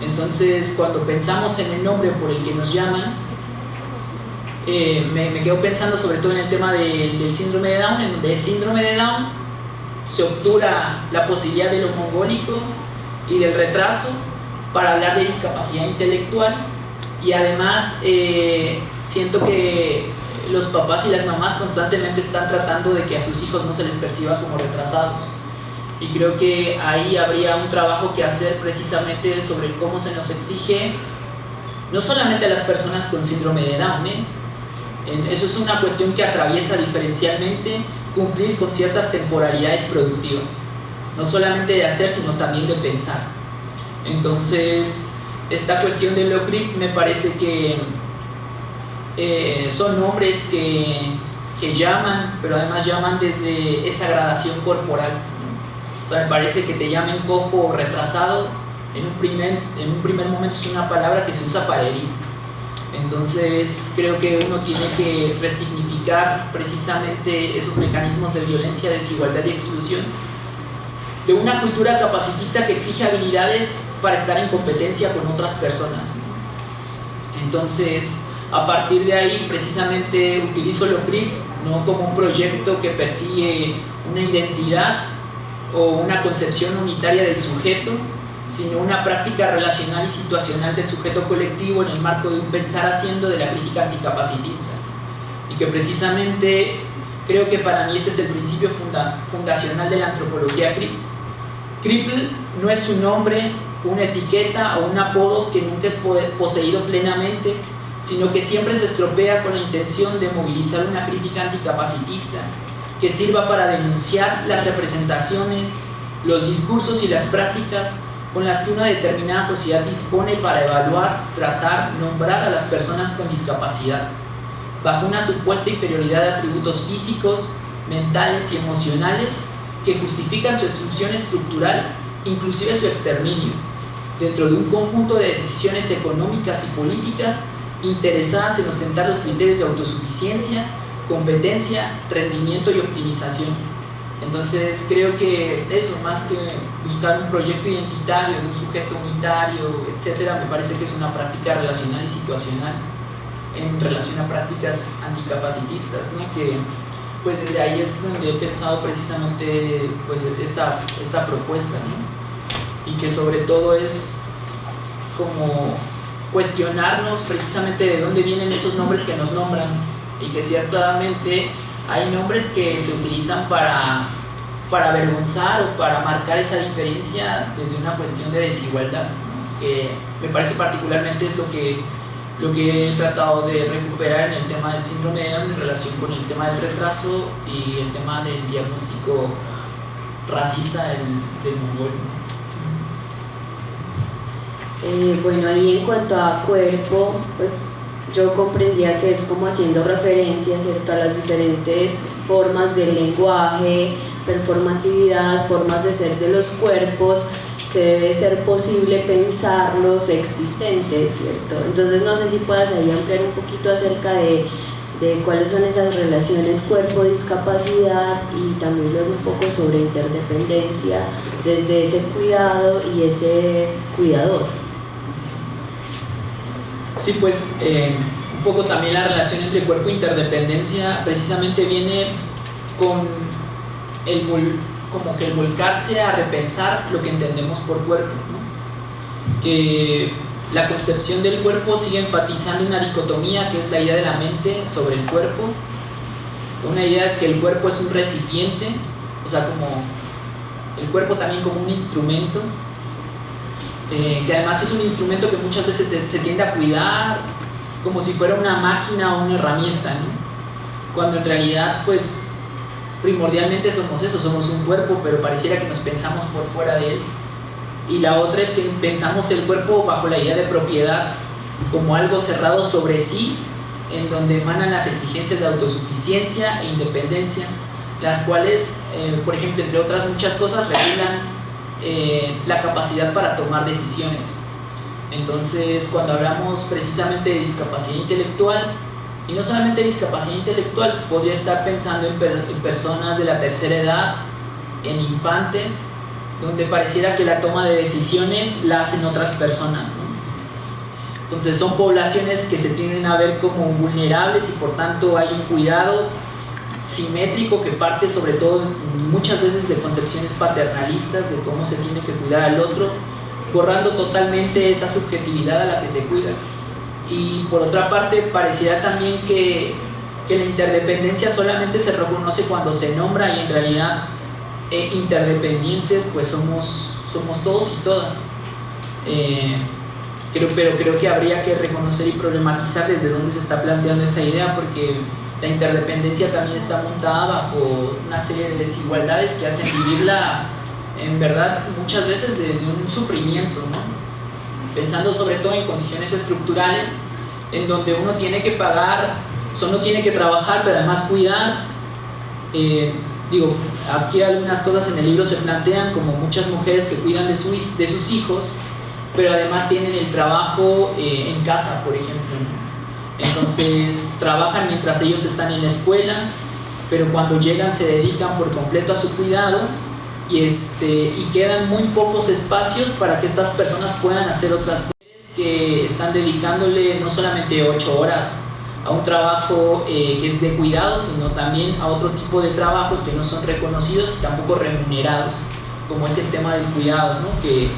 Entonces, cuando pensamos en el nombre por el que nos llaman, me quedo pensando sobre todo en el tema del síndrome de Down, en donde es síndrome de Down, se obtura la posibilidad de lo mongólico y del retraso para hablar de discapacidad intelectual, y además siento que los papás y las mamás constantemente están tratando de que a sus hijos no se les perciba como retrasados, y creo que ahí habría un trabajo que hacer precisamente sobre cómo se nos exige, no solamente a las personas con síndrome de Down, eso es una cuestión que atraviesa diferencialmente cumplir con ciertas temporalidades productivas, no solamente de hacer, sino también de pensar. Entonces, esta cuestión del OCRIP me parece que son nombres que llaman, pero además llaman desde esa gradación corporal. O sea, me parece que te llamen cojo o retrasado, en un primer momento es una palabra que se usa para herir. Entonces, creo que uno tiene que resignificar precisamente esos mecanismos de violencia, desigualdad y exclusión de una cultura capacitista que exige habilidades para estar en competencia con otras personas. Entonces, a partir de ahí, precisamente utilizo el OCRIP no como un proyecto que persigue una identidad o una concepción unitaria del sujeto, sino una práctica relacional y situacional del sujeto colectivo en el marco de un pensar haciendo de la crítica anticapacitista. Y que precisamente creo que para mí este es el principio fundacional de la antropología CRIP. CRIP no es un nombre, una etiqueta o un apodo que nunca es poseído plenamente, sino que siempre se estropea con la intención de movilizar una crítica anticapacitista que sirva para denunciar las representaciones, los discursos y las prácticas con las que una determinada sociedad dispone para evaluar, tratar, nombrar a las personas con discapacidad, bajo una supuesta inferioridad de atributos físicos, mentales y emocionales que justifican su exclusión estructural, inclusive su exterminio, dentro de un conjunto de decisiones económicas y políticas interesadas en ostentar los criterios de autosuficiencia, competencia, rendimiento y optimización. Entonces creo que eso, más que buscar un proyecto identitario, un sujeto unitario, etcétera, me parece que es una práctica relacional y situacional en relación a prácticas anticapacitistas, ¿no? Que pues desde ahí es donde he pensado precisamente pues esta propuesta, ¿no? Y que sobre todo es como cuestionarnos precisamente de dónde vienen esos nombres que nos nombran, y que ciertamente hay nombres que se utilizan para avergonzar o para marcar esa diferencia desde una cuestión de desigualdad, ¿no? Que me parece particularmente es lo que he tratado de recuperar en el tema del síndrome de Down en relación con el tema del retraso y el tema del diagnóstico racista del mongol, ¿no? Bueno, ahí en cuanto a cuerpo, pues yo comprendía que es como haciendo referencia, ¿cierto?, a las diferentes formas del lenguaje, performatividad, formas de ser de los cuerpos, que debe ser posible pensarlos existentes, ¿cierto? Entonces no sé si puedas ahí ampliar un poquito acerca de cuáles son esas relaciones cuerpo-discapacidad, y también luego un poco sobre interdependencia desde ese cuidado y ese cuidador. Sí, pues un poco también la relación entre cuerpo e interdependencia precisamente viene con como que el volcarse a repensar lo que entendemos por cuerpo, ¿no? Que la concepción del cuerpo sigue enfatizando una dicotomía que es la idea de la mente sobre el cuerpo, una idea que el cuerpo es un recipiente, o sea, como el cuerpo también como un instrumento, que además es un instrumento que muchas veces se tiende a cuidar como si fuera una máquina o una herramienta, ¿no? Cuando en realidad pues primordialmente somos eso, somos un cuerpo, pero pareciera que nos pensamos por fuera de él. Y la otra es que pensamos el cuerpo bajo la idea de propiedad como algo cerrado sobre sí, en donde emanan las exigencias de autosuficiencia e independencia, las cuales, por ejemplo, entre otras muchas cosas, regulan la capacidad para tomar decisiones. Entonces, cuando hablamos precisamente de discapacidad intelectual, y no solamente discapacidad intelectual, podría estar pensando en personas de la tercera edad, en infantes, donde pareciera que la toma de decisiones la hacen otras personas, ¿no? Entonces son poblaciones que se tienden a ver como vulnerables y por tanto hay un cuidado simétrico que parte sobre todo muchas veces de concepciones paternalistas de cómo se tiene que cuidar al otro, borrando totalmente esa subjetividad a la que se cuida. Y por otra parte pareciera también que la interdependencia solamente se reconoce cuando se nombra, y en realidad interdependientes pues somos todos y todas. Pero creo que habría que reconocer y problematizar desde dónde se está planteando esa idea, porque la interdependencia también está montada bajo una serie de desigualdades que hacen vivirla en verdad muchas veces desde un sufrimiento, ¿no? Pensando sobre todo en condiciones estructurales en donde uno tiene que pagar, uno tiene que trabajar, pero además cuidar. Aquí algunas cosas en el libro se plantean como muchas mujeres que cuidan de sus hijos, pero además tienen el trabajo en casa, por ejemplo, ¿no? Entonces trabajan mientras ellos están en la escuela, pero cuando llegan se dedican por completo a su cuidado, y quedan muy pocos espacios para que estas personas puedan hacer otras cosas, que están dedicándole no solamente 8 horas a un trabajo que es de cuidado, sino también a otro tipo de trabajos que no son reconocidos y tampoco remunerados, como es el tema del cuidado, ¿no? Que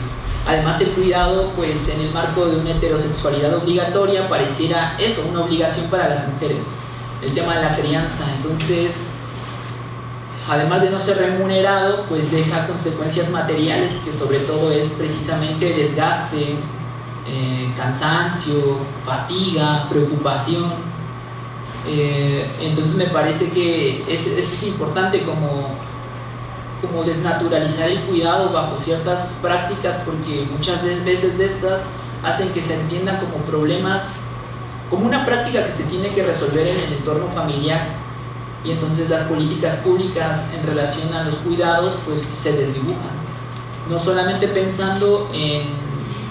además el cuidado, pues en el marco de una heterosexualidad obligatoria, pareciera eso, una obligación para las mujeres, el tema de la crianza. Entonces, además de no ser remunerado, pues deja consecuencias materiales, que sobre todo es precisamente desgaste, cansancio, fatiga, preocupación. Entonces me parece que eso es importante, como desnaturalizar el cuidado bajo ciertas prácticas, porque muchas veces de estas hacen que se entienda como problemas, como una práctica que se tiene que resolver en el entorno familiar, y entonces las políticas públicas en relación a los cuidados pues se desdibujan, no solamente pensando en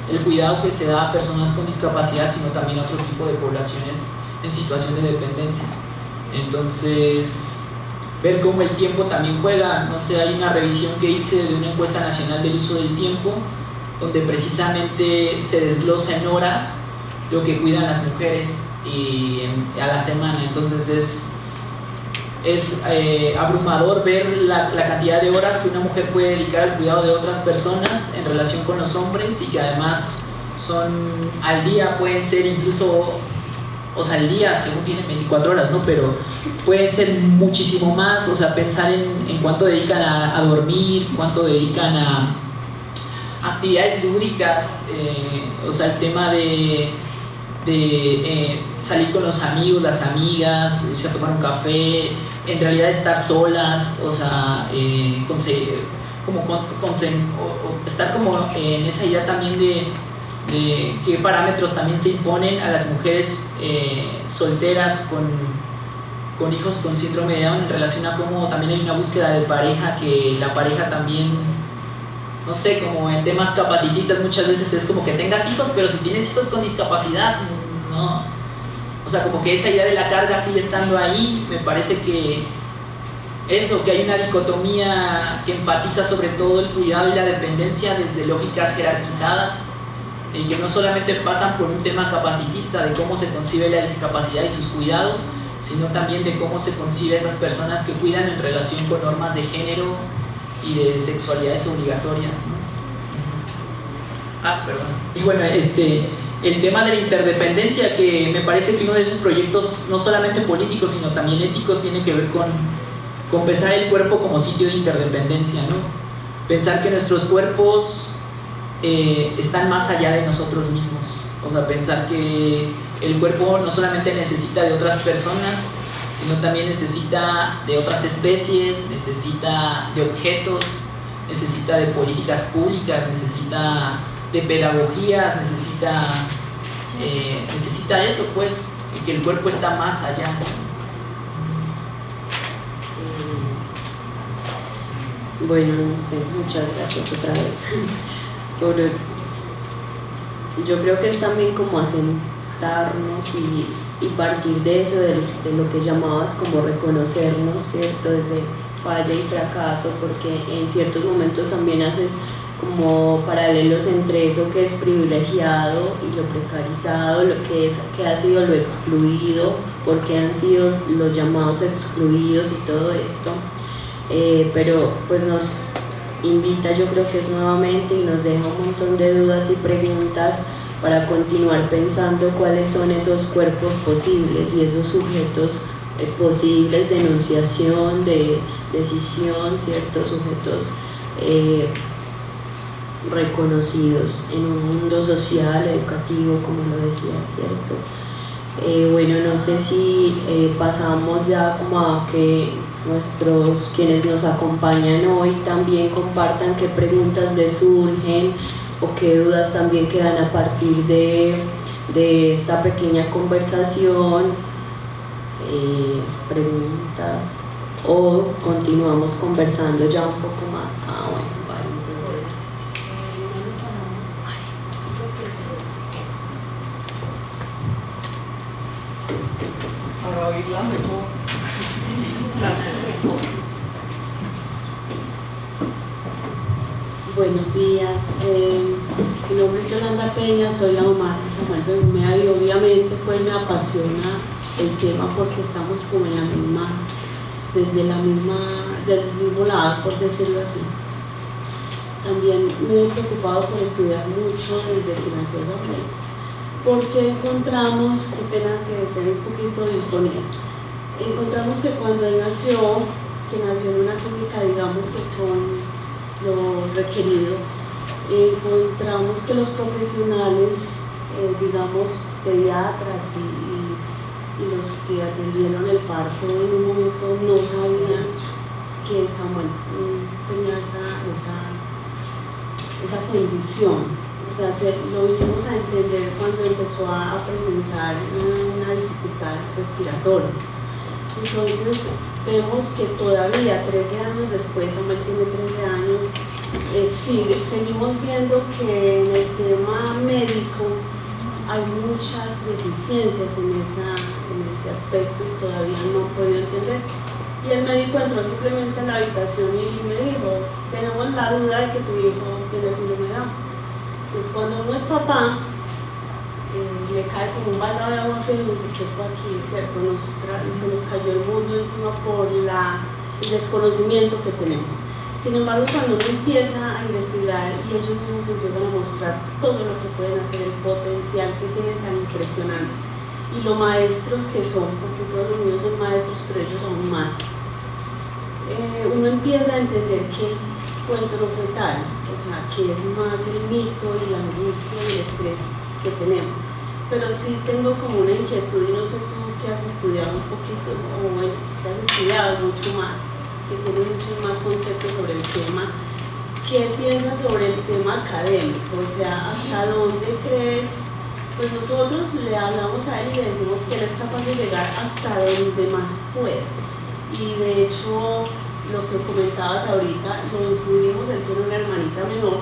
el cuidado que se da a personas con discapacidad, sino también a otro tipo de poblaciones en situación de dependencia. Entonces, ver cómo el tiempo también juega. No sé, hay una revisión que hice de una encuesta nacional del uso del tiempo, donde precisamente se desglosa en horas lo que cuidan las mujeres a la semana. Entonces es abrumador ver la cantidad de horas que una mujer puede dedicar al cuidado de otras personas en relación con los hombres, y que además son al día, pueden ser incluso, o sea, al día según tienen 24 horas, ¿no? Pero puede ser muchísimo más. O sea, pensar en cuánto dedican a dormir, cuánto dedican a actividades lúdicas, o sea, el tema de salir con los amigos, las amigas, irse a tomar un café, en realidad estar solas, o sea, estar como en esa idea también de qué parámetros también se imponen a las mujeres solteras con hijos con síndrome de Down, en relación a cómo también hay una búsqueda de pareja, que la pareja también, no sé, como en temas capacitistas muchas veces es como que tengas hijos, pero si tienes hijos con discapacidad, no. O sea, como que esa idea de la carga sigue estando ahí. Me parece que hay una dicotomía que enfatiza sobre todo el cuidado y la dependencia desde lógicas jerarquizadas, y que no solamente pasan por un tema capacitista de cómo se concibe la discapacidad y sus cuidados, sino también de cómo se concibe a esas personas que cuidan en relación con normas de género y de sexualidades obligatorias, ¿no? Y bueno, el tema de la interdependencia, que me parece que uno de esos proyectos, no solamente políticos, sino también éticos, tiene que ver con pensar el cuerpo como sitio de interdependencia, ¿no? Pensar que nuestros cuerpos están más allá de nosotros mismos. O sea, pensar que el cuerpo no solamente necesita de otras personas, sino también necesita de otras especies, necesita de objetos, necesita de políticas públicas, necesita de pedagogías, necesita eso, pues, y que el cuerpo está más allá. Bueno, no sé, muchas gracias otra vez. Yo creo que es también como asentarnos y partir de eso, de lo que llamabas como reconocernos, ¿cierto? Desde falla y fracaso, porque en ciertos momentos también haces como paralelos entre eso que es privilegiado y lo precarizado, lo que ha sido lo excluido, porque han sido los llamados excluidos y todo esto. Pero pues nos invita, yo creo que es nuevamente, y nos deja un montón de dudas y preguntas para continuar pensando cuáles son esos cuerpos posibles y esos sujetos posibles de enunciación, de decisión, ciertos sujetos reconocidos en un mundo social, educativo, como lo decía, ¿cierto? Bueno, no sé si pasamos ya como a que quienes nos acompañan hoy también compartan qué preguntas les surgen o qué dudas también quedan a partir de esta pequeña conversación, preguntas, o continuamos conversando ya un poco más. Bueno, vale, entonces para oírla mejor. Buenos días, mi nombre es Yolanda Peña, soy la mamá de Samuel Benjumea y obviamente pues me apasiona el tema porque estamos como en la misma, del mismo lado, por decirlo así. También me he preocupado por estudiar mucho desde que nació Samuel, porque encontramos, qué pena que esté un poquito disponible, encontramos que cuando él nació, que nació en una clínica, digamos que con lo requerido, encontramos que los profesionales, digamos pediatras y los que atendieron el parto en un momento no sabían que Samuel tenía esa condición. O sea, lo vinimos a entender cuando empezó a presentar una dificultad respiratoria. Entonces vemos que todavía 13 años después, Samuel tiene 13 años, seguimos viendo que en el tema médico hay muchas deficiencias en ese aspecto y todavía no he podido entender. Y el médico entró simplemente en la habitación y me dijo, tenemos la duda de que tu hijo tiene síndrome de Down. Entonces cuando uno es papá, le cae como un baldado de agua fría y dice, ¿qué fue aquí? ¿Cierto? Se nos cayó el mundo encima por el desconocimiento que tenemos. Sin embargo, cuando uno empieza a investigar y ellos mismos empiezan a mostrar todo lo que pueden hacer, el potencial que tienen tan impresionante y lo maestros que son, porque todos los niños son maestros, pero ellos aún más, uno empieza a entender que el cuento no fue tal, o sea, que es más el mito y la angustia y el estrés que tenemos. Pero sí tengo como una inquietud, y no sé tú que has estudiado un poquito, o bueno, que has estudiado mucho más, que tienes muchos más conceptos sobre el tema. ¿Qué piensas sobre el tema académico? O sea, ¿hasta dónde crees? Pues nosotros le hablamos a él y le decimos que él es capaz de llegar hasta donde más puede. Y de hecho, lo que comentabas ahorita, lo incluimos, él tiene una hermanita menor,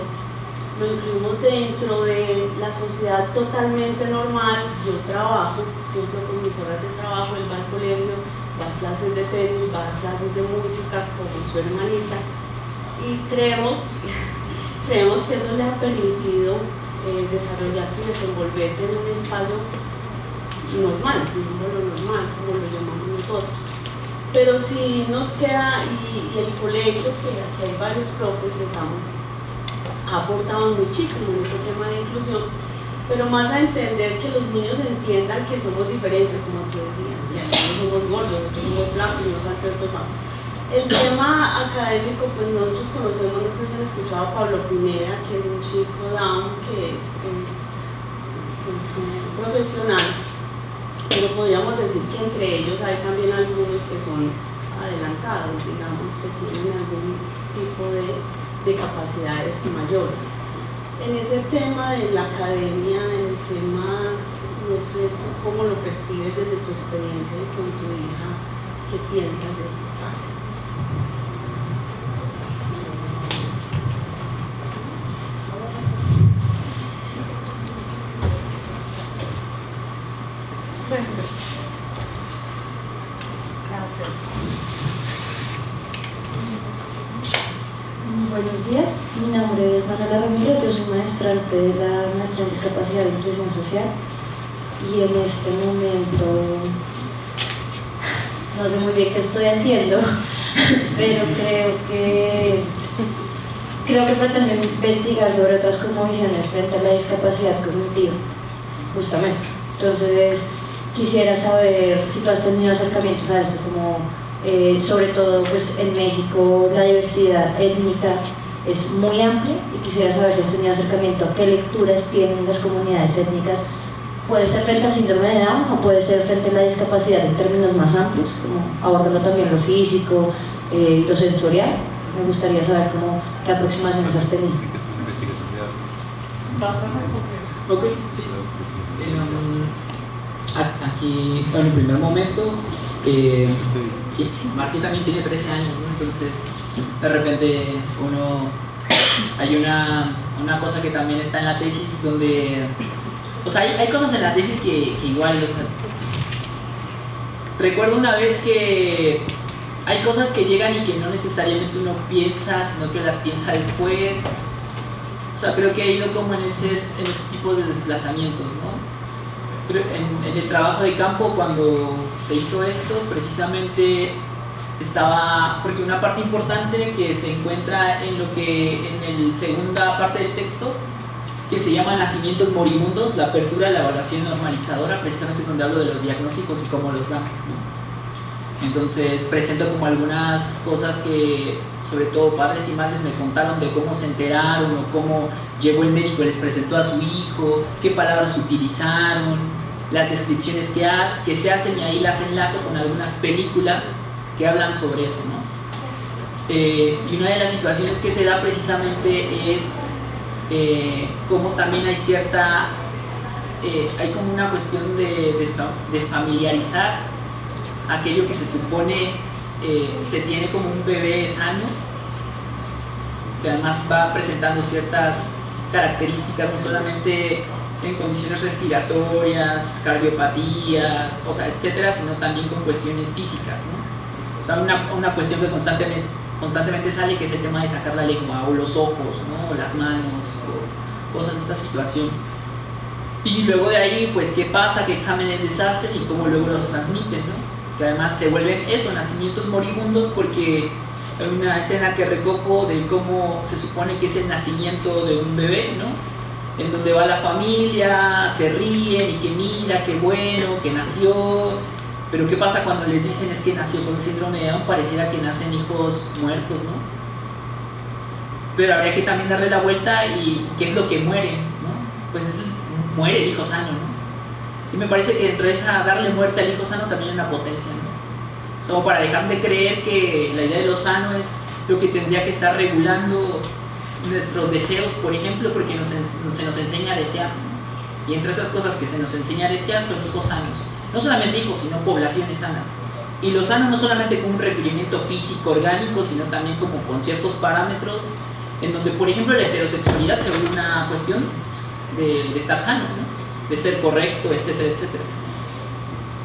lo incluimos dentro de la sociedad totalmente normal. Yo trabajo, cumplo con mis horas de trabajo, él va al colegio, va a clases de tenis, va a clases de música como su hermanita, y creemos que eso le ha permitido desarrollarse y desenvolverse en un espacio normal, digámoslo normal, como lo llamamos nosotros. Pero sí nos queda, y el colegio, que aquí hay varios profes, ha aportado muchísimo en ese tema de inclusión, pero más a entender que los niños entiendan que somos diferentes, como tú decías, que algunos somos gordos, otros somos blancos, unos altos, otros bajos. El tema académico, pues nosotros conocemos, no sé si han escuchado a Pablo Pineda, que es un chico Down, que es profesional, pero podríamos decir que entre ellos hay también algunos que son adelantados, digamos, que tienen algún tipo de capacidades mayores. En ese tema de la academia, en el tema, no sé, ¿tú cómo lo percibes desde tu experiencia y con tu hija? ¿Qué piensas de ese espacio? Gracias. Buenos días, mi nombre es Manuela Ramírez, yo soy maestrante de la maestría en discapacidad e inclusión social y en este momento no sé muy bien qué estoy haciendo, pero creo que pretendo investigar sobre otras cosmovisiones frente a la discapacidad cognitiva, justamente. Entonces quisiera saber si tú has tenido acercamientos a esto, como sobre todo pues en México la diversidad étnica es muy amplia y quisiera saber si has tenido acercamiento a qué lecturas tienen las comunidades étnicas. Puede ser frente al síndrome de Down o puede ser frente a la discapacidad en términos más amplios, como abordando también lo físico, lo sensorial. Me gustaría saber qué aproximaciones has tenido. Ok, sí. Aquí, bueno, en primer momento, Martín también tiene 13 años, ¿no? Entonces, de repente hay una cosa que también está en la tesis donde, o sea, hay cosas en la tesis que igual, o sea, recuerdo una vez que hay cosas que llegan y que no necesariamente uno piensa, sino que las piensa después. O sea, creo que ha ido como en esos tipos de desplazamientos, ¿no? En el trabajo de campo, cuando se hizo esto, precisamente estaba, porque una parte importante que se encuentra en la segunda parte del texto, que se llama Nacimientos moribundos, la apertura de la evaluación normalizadora, precisamente es donde hablo de los diagnósticos y cómo los dan, ¿no? Entonces presento como algunas cosas que sobre todo padres y madres me contaron de cómo se enteraron o cómo llegó el médico y les presentó a su hijo, qué palabras utilizaron, las descripciones que se hacen, y ahí las enlazo con algunas películas que hablan sobre eso, ¿no? Y una de las situaciones que se da precisamente es cómo también hay como una cuestión de desfamiliarizar aquello que se supone se tiene como un bebé sano, que además va presentando ciertas características, no solamente en condiciones respiratorias, cardiopatías, o sea, etcétera, sino también con cuestiones físicas, ¿no? O sea, una cuestión que constantemente sale, que es el tema de sacar la lengua, o los ojos, ¿no? O las manos, o cosas de esta situación. Y luego de ahí, pues, ¿qué pasa? ¿Qué exámenes les hacen? Y cómo luego los transmiten, ¿no? Que además se vuelven nacimientos moribundos, porque hay una escena que recojo de cómo se supone que es el nacimiento de un bebé, ¿no? En donde va la familia, se ríen y que mira, qué bueno, que nació. Pero ¿qué pasa cuando les dicen es que nació con síndrome de Down? Pareciera que nacen hijos muertos, ¿no? Pero habría que también darle la vuelta y ¿qué es lo que muere, no? Pues muere el hijo sano, ¿no? Y me parece que dentro de esa darle muerte al hijo sano también hay una potencia, ¿no? Como para dejar de creer que la idea de lo sano es lo que tendría que estar regulando nuestros deseos, por ejemplo, porque se nos enseña a desear, ¿no? Y entre esas cosas que se nos enseña a desear son hijos sanos. No solamente hijos, sino poblaciones sanas. Y lo sano no solamente como un requerimiento físico, orgánico, sino también como con ciertos parámetros, en donde, por ejemplo, la heterosexualidad se vuelve una cuestión de estar sano, ¿no? De ser correcto, etcétera, etcétera.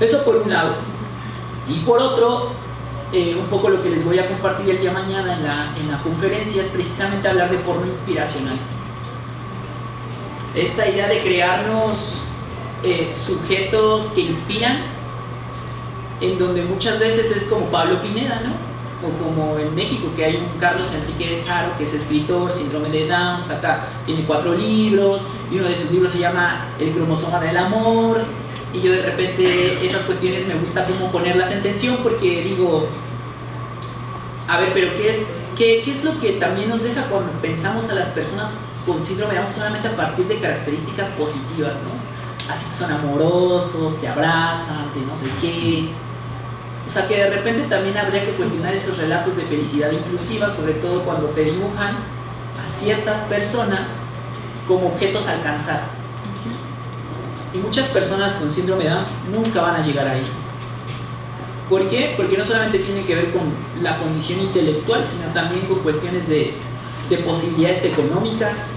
Eso por un lado. Y por otro, un poco lo que les voy a compartir el día mañana en la conferencia es precisamente hablar de porno inspiracional. Esta idea de crearnos sujetos que inspiran, en donde muchas veces es como Pablo Pineda, ¿no? O como en México, que hay un Carlos Enrique de Saro, que es escritor, síndrome de Down, tiene 4 libros, y uno de sus libros se llama El cromosoma del amor, y yo de repente esas cuestiones me gusta como ponerlas en tensión, porque digo, a ver, pero ¿qué es lo que también nos deja cuando pensamos a las personas con síndrome de Down solamente a partir de características positivas, ¿no? así que son amorosos, te abrazan, te no sé qué. O sea, que de repente también habría que cuestionar esos relatos de felicidad inclusiva, sobre todo cuando te dibujan a ciertas personas como objetos a alcanzar. Y muchas personas con síndrome de Down nunca van a llegar ahí. ¿Por qué? Porque no solamente tiene que ver con la condición intelectual, sino también con cuestiones de posibilidades económicas.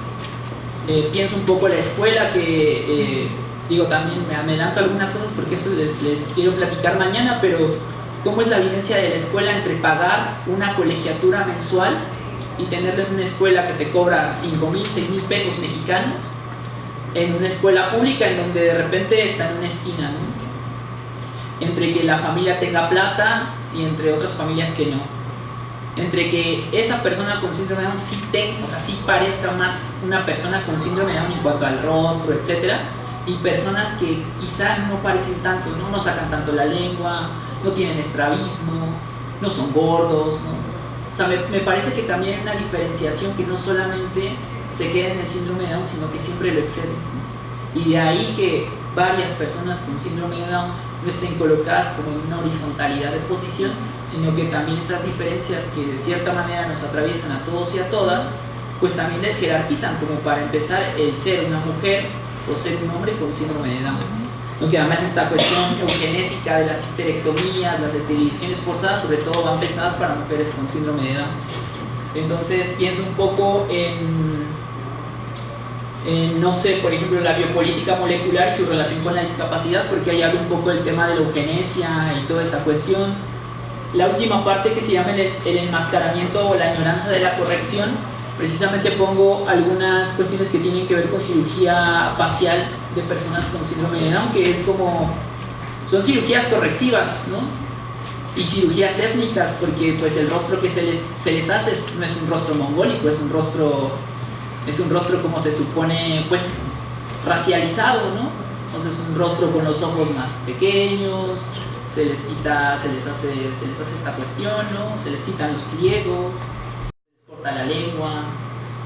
Pienso un poco en la escuela, que digo, también me adelanto algunas cosas porque eso les quiero platicar mañana, pero cómo es la vivencia de la escuela entre pagar una colegiatura mensual y tenerla en una escuela que te cobra 5,000, 6,000 pesos mexicanos, en una escuela pública en donde de repente está en una esquina, ¿no? Entre que la familia tenga plata y entre otras familias que no. Entre que esa persona con síndrome de Down sí parezca más una persona con síndrome de Down en cuanto al rostro, etc. Y personas que quizá no parecen tanto, ¿no? No sacan tanto la lengua, no tienen estrabismo, no son gordos, ¿no? O sea, me parece que también hay una diferenciación que no solamente se queda en el síndrome de Down, sino que siempre lo excede, ¿no? Y de ahí que varias personas con síndrome de Down no estén colocadas como en una horizontalidad de posición, sino que también esas diferencias que de cierta manera nos atraviesan a todos y a todas, pues también les jerarquizan, como para empezar el ser una mujer o ser un hombre con síndrome de Down. ¿No? Que además esta cuestión eugenésica de las histerectomías, las esterilizaciones forzadas, sobre todo van pensadas para mujeres con síndrome de Down. Entonces pienso un poco en no sé, por ejemplo, la biopolítica molecular y su relación con la discapacidad, porque ahí hablo un poco del tema de la eugenesia y toda esa cuestión. La última parte, que se llama el enmascaramiento o la añoranza de la corrección, precisamente pongo algunas cuestiones que tienen que ver con cirugía facial de personas con síndrome de Down, que es como, son cirugías correctivas, ¿no? Y cirugías étnicas, porque pues el rostro que se les hace no es un rostro mongólico, es un rostro como se supone, pues racializado, ¿no? O sea, es un rostro con los ojos más pequeños, se les hace esta cuestión, ¿no? Se les quitan los pliegos, se les corta la lengua.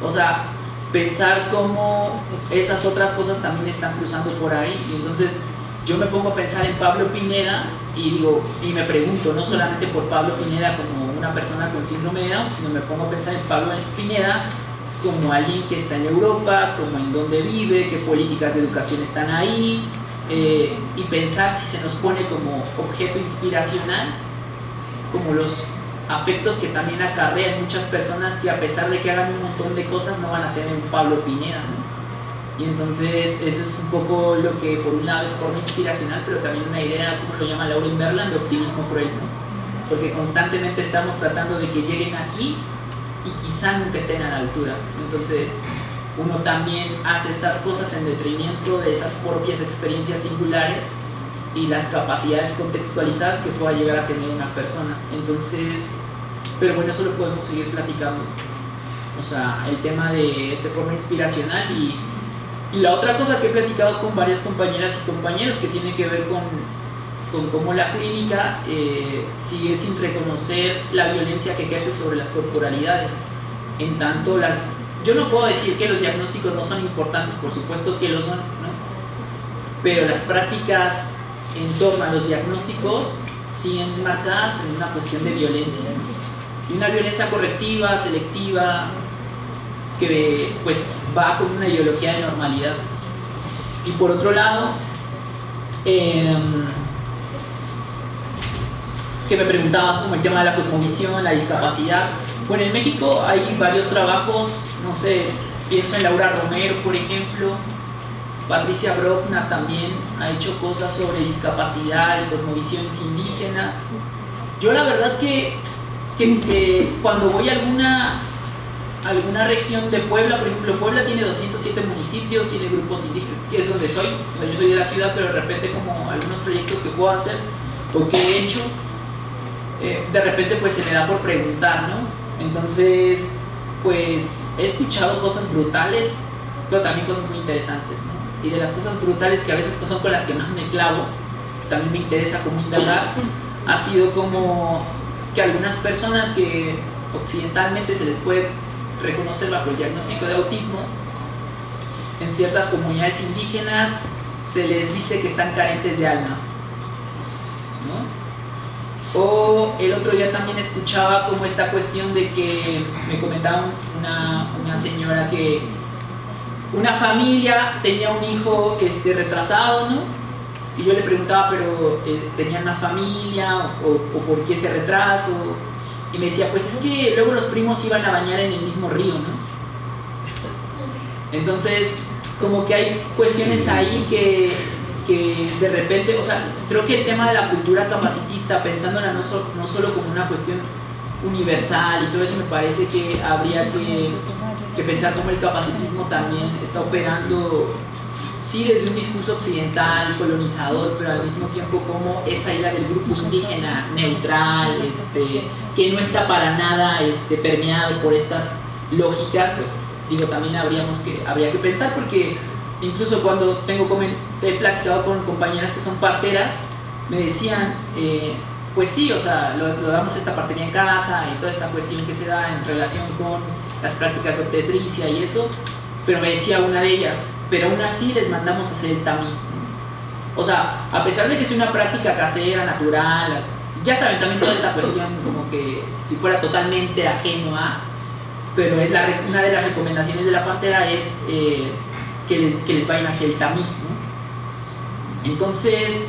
O sea, pensar cómo esas otras cosas también están cruzando por ahí. Y entonces yo me pongo a pensar en Pablo Pineda y me pregunto, no solamente por Pablo Pineda como una persona con síndrome de Down, sino me pongo a pensar en Pablo Pineda como alguien que está en Europa, como en dónde vive, qué políticas de educación están ahí, y pensar si se nos pone como objeto inspiracional, como los afectos que también acarrean muchas personas que a pesar de que hagan un montón de cosas no van a tener un Pablo Pineda, ¿no? Y entonces eso es un poco lo que por un lado es forma inspiracional, pero también una idea, como lo llama Lauren Berland, de optimismo cruel, ¿no? Porque constantemente estamos tratando de que lleguen aquí y quizá nunca estén a la altura. Entonces uno también hace estas cosas en detrimento de esas propias experiencias singulares y las capacidades contextualizadas que pueda llegar a tener una persona. Entonces, pero bueno, eso lo podemos seguir platicando. O sea, el tema de forma inspiracional y la otra cosa que he platicado con varias compañeras y compañeros, que tiene que ver con cómo la clínica sigue sin reconocer la violencia que ejerce sobre las corporalidades. En tanto, yo no puedo decir que los diagnósticos no son importantes, por supuesto que lo son, ¿no? Pero las prácticas en torno a los diagnósticos siguen marcadas en una cuestión de violencia, ¿no? Y una violencia correctiva, selectiva, que pues va con una ideología de normalidad. Y por otro lado, que me preguntabas como el tema de la cosmovisión, la discapacidad. Bueno, en México hay varios trabajos, no sé, pienso en Laura Romero, por ejemplo, Patricia Brockna también ha hecho cosas sobre discapacidad y cosmovisiones indígenas. Yo la verdad que cuando voy a alguna región de Puebla, por ejemplo, Puebla tiene 207 municipios, tiene grupos indígenas, que es donde soy. O sea, yo soy de la ciudad, pero de repente como algunos proyectos que puedo hacer o que he hecho, de repente pues se me da por preguntar, ¿no? Entonces, pues he escuchado cosas brutales, pero también cosas muy interesantes, ¿no? Y de las cosas brutales que a veces son con las que más me clavo, que también me interesa como indagar, ha sido como que algunas personas que occidentalmente se les puede reconocer bajo el diagnóstico de autismo, en ciertas comunidades indígenas se les dice que están carentes de alma, ¿no? O el otro día también escuchaba como esta cuestión de que me comentaba una señora que una familia tenía un hijo retrasado, ¿no? Y yo le preguntaba, pero ¿tenían más familia o por qué ese retraso? Y me decía, pues es que luego los primos iban a bañar en el mismo río, ¿no? Entonces, como que hay cuestiones ahí que de repente, o sea, creo que el tema de la cultura capacitista, pensándola no solo como una cuestión universal y todo eso, me parece que habría que pensar cómo el capacitismo también está operando, sí, desde un discurso occidental, colonizador, pero al mismo tiempo como esa idea del grupo indígena neutral, que no está para nada permeado por estas lógicas, pues digo, también habría que pensar, porque incluso cuando he platicado con compañeras que son parteras, me decían, pues sí, o sea, lo damos esta partería en casa y toda esta cuestión que se da en relación con las prácticas de obstetricia y eso, pero me decía una de ellas, pero aún así les mandamos a hacer el tamiz, ¿no? O sea, a pesar de que sea una práctica casera, natural, ya saben también toda esta cuestión como que si fuera totalmente ajeno a, pero es una de las recomendaciones de la partera es que les vayan a hacer el tamiz, ¿no? Entonces,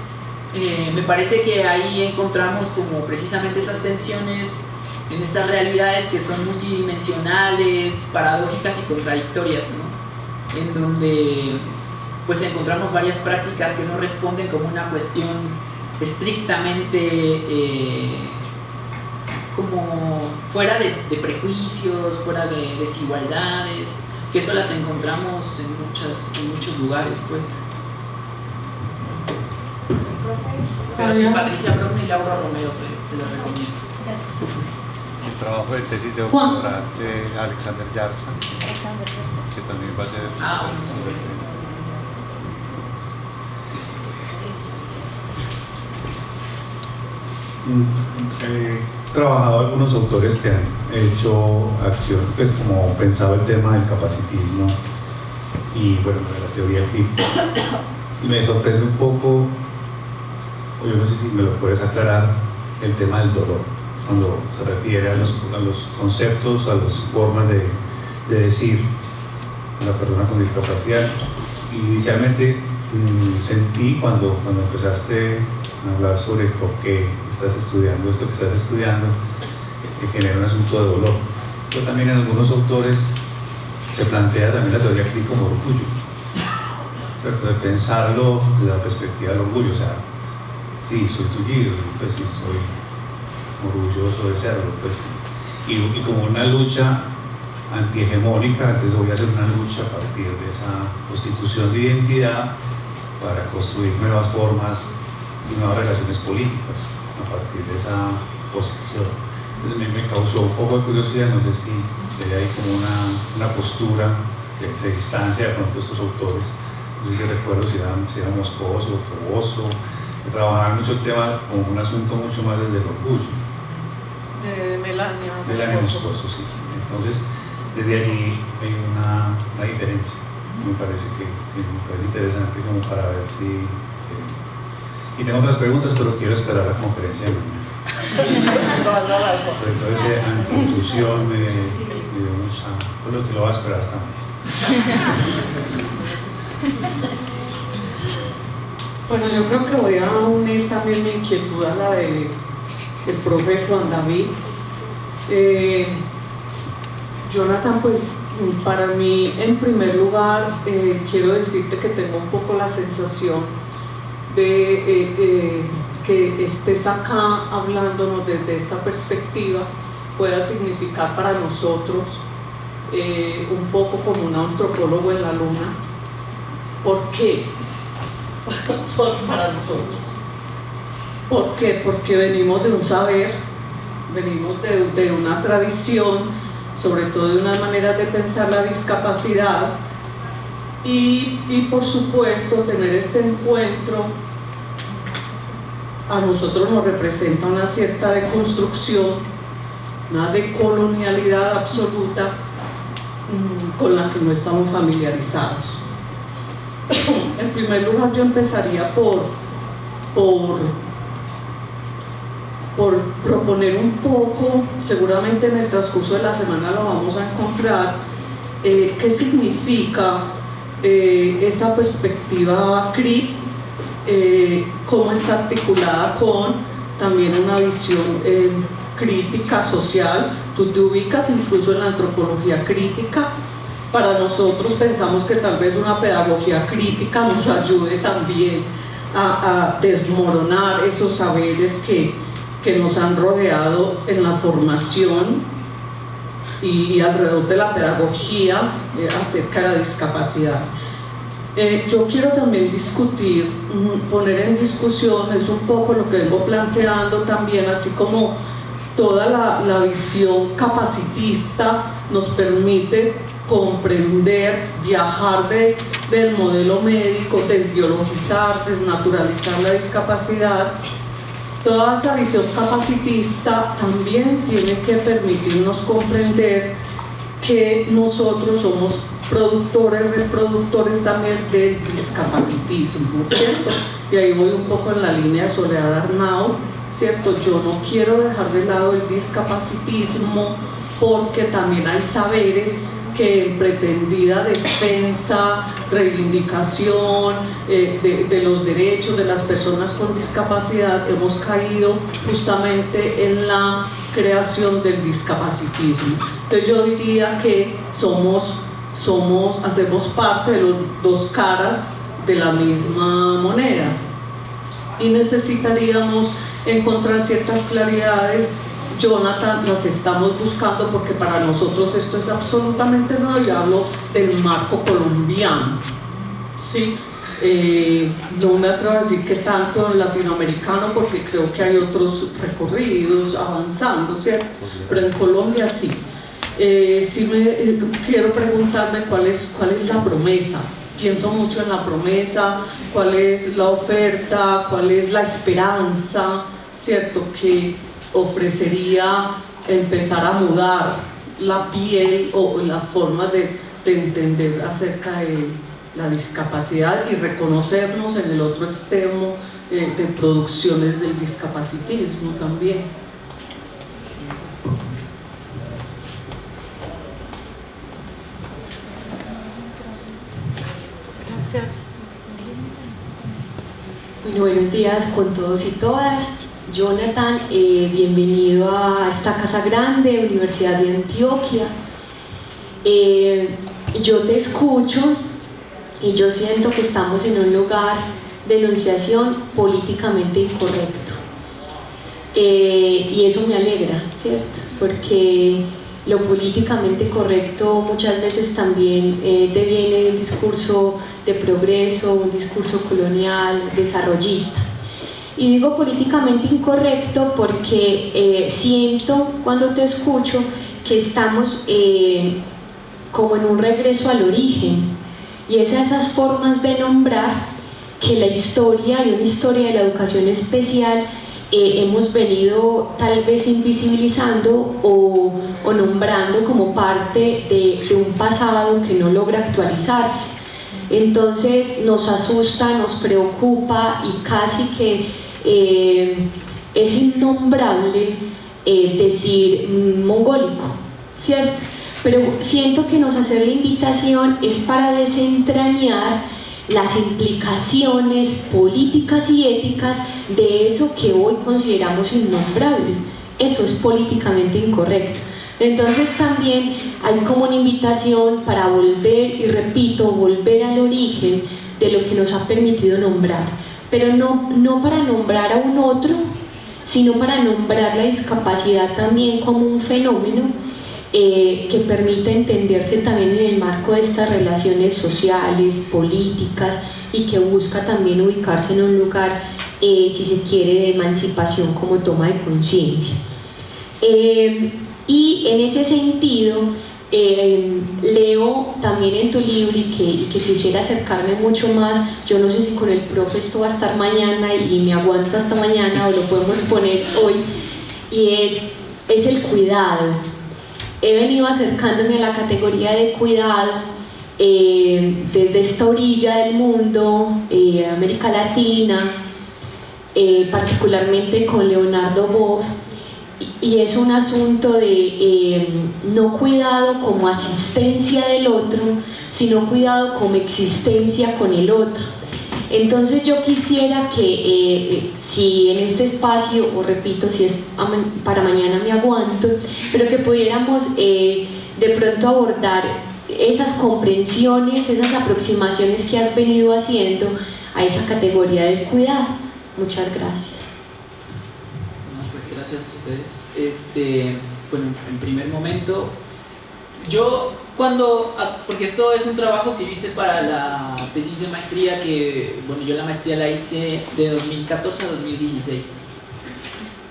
me parece que ahí encontramos como precisamente esas tensiones en estas realidades que son multidimensionales, paradójicas y contradictorias, ¿no? En donde pues encontramos varias prácticas que no responden como una cuestión estrictamente como fuera de prejuicios, fuera de desigualdades, que eso las encontramos en muchos lugares, pues. Pero sí, Patricia Brown y Laura Romero te las recomiendo. El trabajo de tesis de doctorado de Alexander Yarza, que también va a ser... He trabajado algunos autores que han hecho acción, pues como pensado el tema del capacitismo y bueno, de la teoría crítica, y me sorprende un poco, o yo no sé si me lo puedes aclarar, el tema del dolor, cuando se refiere a los conceptos, a las formas de decir a la persona con discapacidad. Inicialmente sentí cuando empezaste a hablar sobre por qué estás estudiando esto que estás estudiando, que genera un asunto de dolor. Pero también en algunos autores se plantea también la teoría crítica como orgullo, ¿cierto? De pensarlo desde la perspectiva del orgullo, o sea, sí, soy tullido, pues sí, estoy orgulloso de serlo, pues, y como una lucha antihegemónica, entonces voy a hacer una lucha a partir de esa constitución de identidad para construir nuevas formas y nuevas relaciones políticas a partir de esa posición. Entonces me causó un poco de curiosidad, no sé si hay como una postura que se distancia de pronto estos autores, no sé si recuerdo si era Moscoso o Toboso, que trabajaban mucho el tema como un asunto mucho más desde el orgullo. De Melania Moscoso, sí. Entonces, desde allí hay una diferencia. Me parece interesante como para ver si... y tengo otras preguntas, pero quiero esperar la conferencia de mañana. Pero entonces, anti-inclusión me dio mucha... Pues te lo voy a esperar hasta mañana. Bueno, yo creo que voy a unir también mi inquietud a la del profe Juan David. Jonathan, pues para mí, en primer lugar, quiero decirte que tengo un poco la sensación de que estés acá hablándonos desde esta perspectiva pueda significar para nosotros un poco como un antropólogo en la luna. ¿Por qué? Para nosotros. ¿Por qué? Porque venimos de un saber, venimos de una tradición, sobre todo de unas maneras de pensar la discapacidad y por supuesto tener este encuentro a nosotros nos representa una cierta deconstrucción, una decolonialidad absoluta con la que no estamos familiarizados. El primer lugar yo empezaría por proponer un poco, seguramente en el transcurso de la semana lo vamos a encontrar, qué significa esa perspectiva CRIP, cómo está articulada con también una visión crítica social. Tú te ubicas incluso en la antropología crítica. Para nosotros pensamos que tal vez una pedagogía crítica nos ayude también a desmoronar esos saberes que nos han rodeado en la formación y alrededor de la pedagogía acerca de la discapacidad. Yo quiero también discutir, poner en discusión, es un poco lo que vengo planteando también, así como toda la visión capacitista nos permite comprender, viajar del modelo médico, desbiologizar, desnaturalizar la discapacidad. Toda esa visión capacitista también tiene que permitirnos comprender que nosotros somos productores, reproductores también del discapacitismo, ¿cierto? Y ahí voy un poco en la línea de Soledad Arnau, ¿cierto? Yo no quiero dejar de lado el discapacitismo porque también hay saberes que en pretendida defensa, reivindicación de los derechos de las personas con discapacidad hemos caído justamente en la creación del discapacitismo. Entonces yo diría que hacemos parte de las dos caras de la misma moneda y necesitaríamos encontrar ciertas claridades. Jonathan, las estamos buscando porque para nosotros esto es absolutamente nuevo y hablo del marco colombiano, ¿sí? No me atrevo a decir que tanto en latinoamericano porque creo que hay otros recorridos avanzando, ¿cierto? Pero en Colombia sí. Quiero preguntarme cuál es la promesa. Pienso mucho en la promesa, cuál es la oferta, cuál es la esperanza, ¿cierto? Que ofrecería empezar a mudar la piel o la forma de entender acerca de la discapacidad y reconocernos en el otro extremo de producciones del discapacitismo también. Gracias. Bueno, buenos días con todos y todas. Jonathan, bienvenido a esta casa grande, Universidad de Antioquia. Yo te escucho y yo siento que estamos en un lugar de enunciación políticamente incorrecto. Y eso me alegra, ¿cierto? Porque lo políticamente correcto muchas veces también deviene de un discurso de progreso, un discurso colonial, desarrollista. Y digo políticamente incorrecto porque siento cuando te escucho que estamos como en un regreso al origen, y es a esas formas de nombrar que la historia y una historia de la educación especial hemos venido tal vez invisibilizando o nombrando como parte de un pasado que no logra actualizarse. Entonces nos asusta, nos preocupa y casi que es innombrable decir mongólico, ¿cierto? Pero siento que nos hace la invitación es para desentrañar las implicaciones políticas y éticas de eso que hoy consideramos innombrable. Eso es políticamente incorrecto. Entonces también hay como una invitación para volver, y repito, volver al origen de lo que nos ha permitido nombrar, pero no para nombrar a un otro, sino para nombrar la discapacidad también como un fenómeno que permita entenderse también en el marco de estas relaciones sociales, políticas, y que busca también ubicarse en un lugar, si se quiere, de emancipación como toma de conciencia. Y en ese sentido, leo también en tu libro y que quisiera acercarme mucho más. Yo no sé si con el profe esto va a estar mañana y me aguanto hasta mañana o lo podemos poner hoy, y es el cuidado. He venido acercándome a la categoría de cuidado desde esta orilla del mundo, América Latina, particularmente con Leonardo Boff, y es un asunto de no cuidado como asistencia del otro, sino cuidado como existencia con el otro. Entonces yo quisiera que si en este espacio, o repito, si es para mañana me aguanto, pero que pudiéramos de pronto abordar esas comprensiones, esas aproximaciones que has venido haciendo a esa categoría del cuidado. Muchas gracias. No, pues gracias a ustedes. Bueno, en primer momento, yo porque esto es un trabajo que yo hice para la tesis de maestría, que bueno, yo la maestría la hice de 2014 a 2016.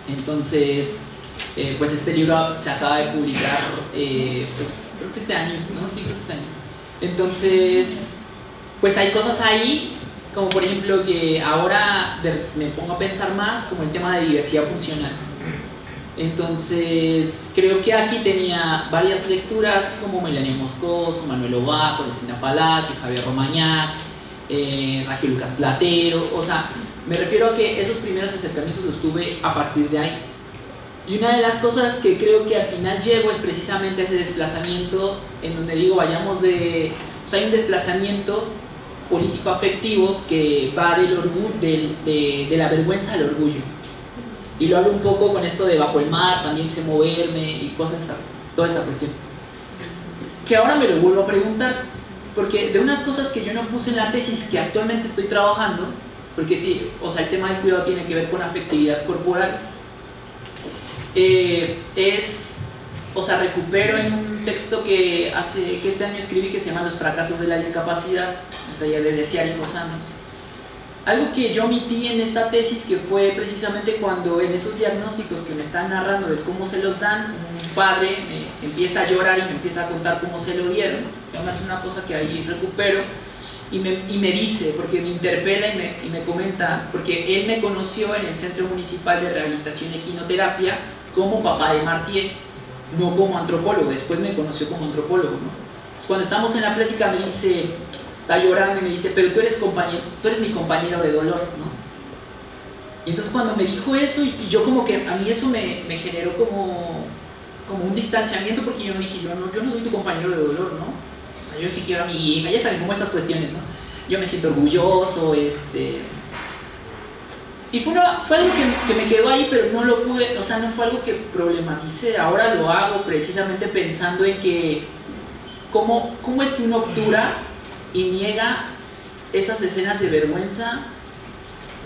Entonces, pues este libro se acaba de publicar, creo que este año, ¿no? Sí, creo que este año. Entonces, pues hay cosas ahí, como por ejemplo que ahora me pongo a pensar más como el tema de diversidad funcional. Entonces, creo que aquí tenía varias lecturas como Melania Moscoso, Manuel Obato, Agustina Palacios, Javier Romañac, Raquel Lucas Platero. O sea, me refiero a que esos primeros acercamientos los tuve a partir de ahí. Y una de las cosas que creo que al final llego es precisamente ese desplazamiento en donde digo, vayamos de... O sea, hay un desplazamiento político-afectivo que va del orgullo, de la vergüenza al orgullo. Y lo hablo un poco con esto de bajo el mar, también sé moverme y cosas, toda esa cuestión. Que ahora me lo vuelvo a preguntar, porque de unas cosas que yo no puse en la tesis que actualmente estoy trabajando, porque o sea, el tema del cuidado tiene que ver con afectividad corporal, o sea, recupero en un texto que este año escribí que se llama Los fracasos de la discapacidad, el taller de Desear hijos sanos. Algo que yo omití en esta tesis, que fue precisamente cuando en esos diagnósticos que me están narrando de cómo se los dan, un padre me empieza a llorar y me empieza a contar cómo se lo dieron. Además es una cosa que ahí recupero y me dice, porque me interpela y me comenta, porque él me conoció en el Centro Municipal de Rehabilitación y Equinoterapia como papá de Martier, no como antropólogo. Después me conoció como antropólogo, ¿no? Entonces, cuando estamos en la plática me dice... Está llorando y me dice, pero tú eres mi compañero de dolor, ¿no? Y entonces cuando me dijo eso, y yo como que a mí eso me generó como un distanciamiento, porque yo no dije, yo no soy tu compañero de dolor, ¿no? Yo sí quiero a mi hija, ya saben cómo estas cuestiones, ¿no? Yo me siento orgulloso, Y fue algo que me quedó ahí, pero no lo pude, o sea, no fue algo que problematicé. Ahora lo hago precisamente pensando en que cómo es que uno obtura y niega esas escenas de vergüenza,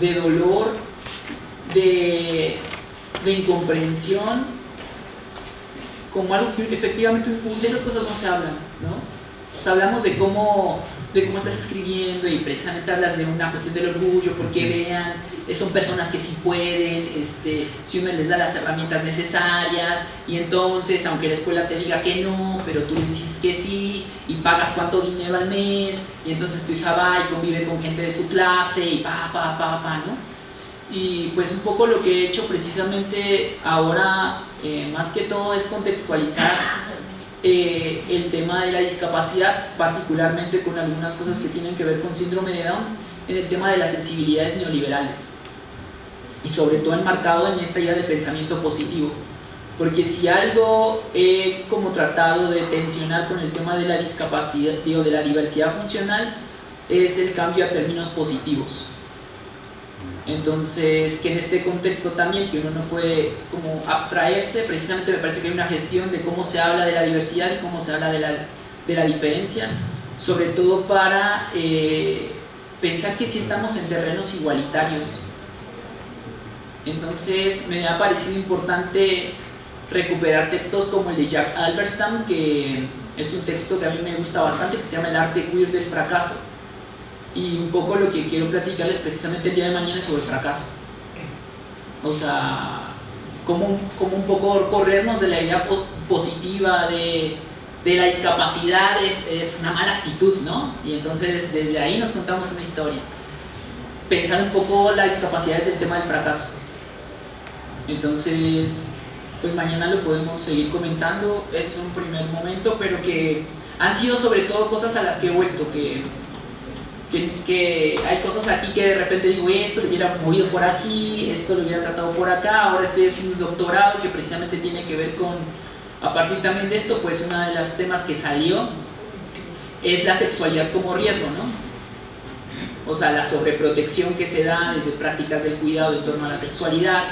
de dolor, de incomprensión, como algo que efectivamente de esas cosas no se hablan, ¿no? O sea, hablamos de cómo estás escribiendo y precisamente hablas de una cuestión del orgullo, porque vean, son personas que sí pueden, si uno les da las herramientas necesarias, y entonces, aunque la escuela te diga que no, pero tú les dices que sí, y pagas cuánto dinero al mes, y entonces tu hija va y convive con gente de su clase, y ¿no? Y pues un poco lo que he hecho precisamente ahora, más que todo, es contextualizar el tema de la discapacidad, particularmente con algunas cosas que tienen que ver con síndrome de Down, en el tema de las sensibilidades neoliberales, y sobre todo enmarcado en esta idea del pensamiento positivo, porque si algo he como tratado de tensionar con el tema de la discapacidad, de la diversidad funcional, es el cambio a términos positivos. Entonces, que en este contexto también, que uno no puede como abstraerse, precisamente me parece que hay una gestión de cómo se habla de la diversidad y cómo se habla de la diferencia, sobre todo para pensar que sí estamos en terrenos igualitarios. Entonces me ha parecido importante recuperar textos como el de Jack Halberstam, que es un texto que a mí me gusta bastante, que se llama El arte queer del fracaso, y un poco lo que quiero platicarles precisamente el día de mañana es sobre fracaso. O sea, como un poco corrernos de la idea positiva de la discapacidad es una mala actitud, ¿no? Y entonces desde ahí nos contamos una historia. Pensar un poco la discapacidad desde el tema del fracaso. Entonces, pues mañana lo podemos seguir comentando. Este es un primer momento, pero que han sido sobre todo cosas a las que he vuelto, que hay cosas aquí que de repente digo, esto lo hubiera movido por aquí, esto lo hubiera tratado por acá, ahora estoy haciendo un doctorado que precisamente tiene que ver con, a partir también de esto, pues uno de los temas que salió es la sexualidad como riesgo, ¿no? O sea, la sobreprotección que se da desde prácticas del cuidado en torno a la sexualidad,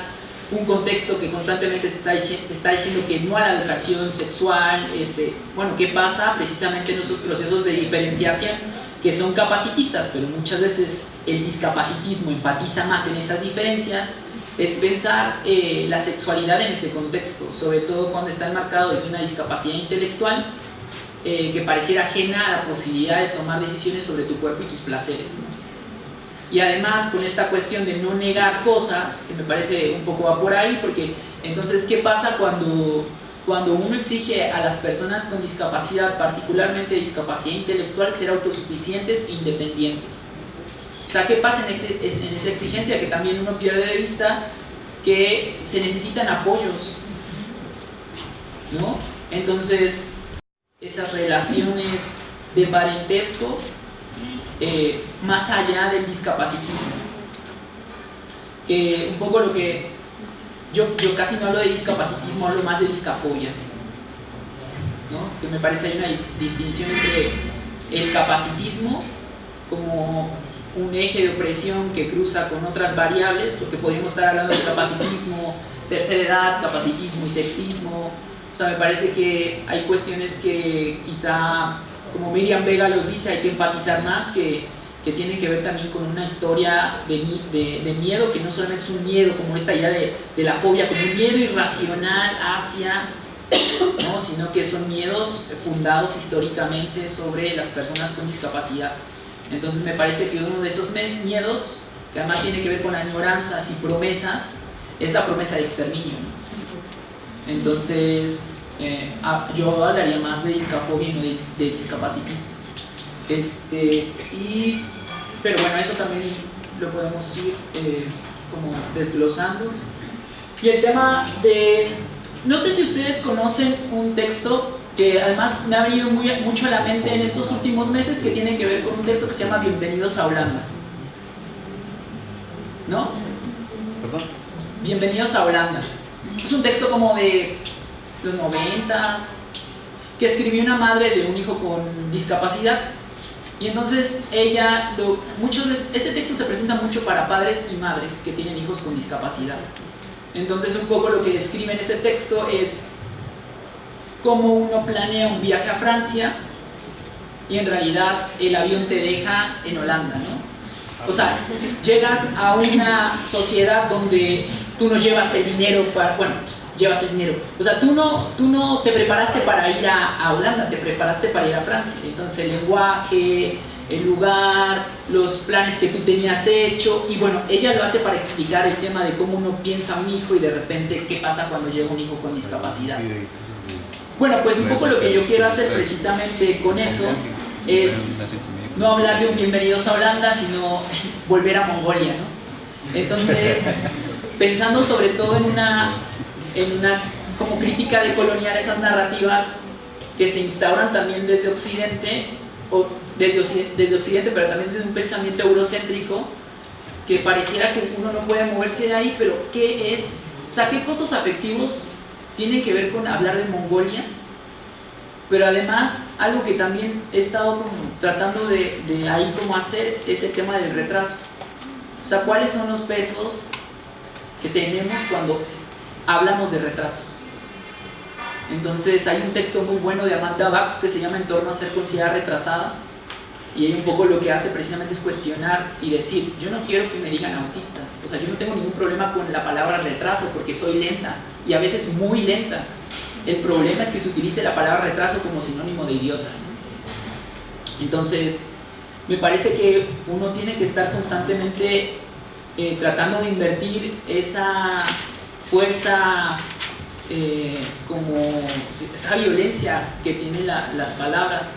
un contexto que constantemente te está diciendo que no a la educación sexual, bueno, ¿qué pasa precisamente en esos procesos de diferenciación que son capacitistas, pero muchas veces el discapacitismo enfatiza más en esas diferencias? Es pensar la sexualidad en este contexto, sobre todo cuando está enmarcado desde una discapacidad intelectual que pareciera ajena a la posibilidad de tomar decisiones sobre tu cuerpo y tus placeres, ¿no? Y además con esta cuestión de no negar cosas, que me parece un poco va por ahí, porque entonces ¿qué pasa cuando uno exige a las personas con discapacidad, particularmente discapacidad intelectual, ser autosuficientes e independientes? O sea, ¿qué pasa en esa exigencia? Que también uno pierde de vista que se necesitan apoyos, ¿no? Entonces, esas relaciones de parentesco más allá del discapacitismo, que un poco lo que yo casi no hablo de discapacitismo, hablo más de discafobia, ¿no? Que me parece hay una distinción entre el capacitismo como un eje de opresión que cruza con otras variables, porque podríamos estar hablando de capacitismo, tercera edad, capacitismo y sexismo. O sea, me parece que hay cuestiones que quizá, como Miriam Vega los dice, hay que enfatizar más, que tienen que ver también con una historia de miedo, que no solamente es un miedo como esta idea de la fobia, como un miedo irracional hacia, ¿no? Sino que son miedos fundados históricamente sobre las personas con discapacidad. Entonces me parece que uno de esos miedos, que además tiene que ver con añoranzas y promesas, es la promesa de exterminio, ¿no? Entonces yo hablaría más de discafobia y no de discapacitismo. Pero bueno, eso también lo podemos ir como desglosando. Y el tema de, no sé si ustedes conocen un texto que además me ha venido mucho a la mente en estos últimos meses, que tiene que ver con un texto que se llama Bienvenidos a Holanda, ¿no? ¿Perdón? Bienvenidos a Holanda. Es un texto como de los 90s, que escribió una madre de un hijo con discapacidad. Y entonces ella, este texto se presenta mucho para padres y madres que tienen hijos con discapacidad. Entonces un poco lo que describe en ese texto es cómo uno planea un viaje a Francia y en realidad el avión te deja en Holanda, ¿no? O sea, llegas a una sociedad donde tú no llevas el dinero para, bueno, llevas el dinero, o sea, tú no te preparaste para ir a Holanda, te preparaste para ir a Francia. Entonces el lenguaje, el lugar, los planes que tú tenías hecho, y bueno, ella lo hace para explicar el tema de cómo uno piensa un hijo y de repente qué pasa cuando llega un hijo con discapacidad. Bueno, pues un poco lo que yo quiero hacer precisamente con eso es no hablar de un Bienvenidos a Holanda, sino volver a Mongolia, ¿no? Entonces, pensando sobre todo en una como crítica de colonial, esas narrativas que se instauran también desde Occidente, desde Occidente, pero también desde un pensamiento eurocéntrico, que pareciera que uno no puede moverse de ahí, pero ¿qué es? O sea, ¿qué costos afectivos tienen que ver con hablar de Mongolia? Pero además, algo que también he estado como tratando de ahí como hacer es el tema del retraso. O sea, ¿cuáles son los pesos que tenemos cuando hablamos de retraso? Entonces hay un texto muy bueno de Amanda Bax que se llama En torno a ser considerada retrasada, y ahí un poco lo que hace precisamente es cuestionar y decir, yo no quiero que me digan autista, o sea, yo no tengo ningún problema con la palabra retraso porque soy lenta, y a veces muy lenta. El problema es que se utilice la palabra retraso como sinónimo de idiota, ¿no? Entonces me parece que uno tiene que estar constantemente tratando de invertir esa fuerza, como esa violencia que tienen las palabras,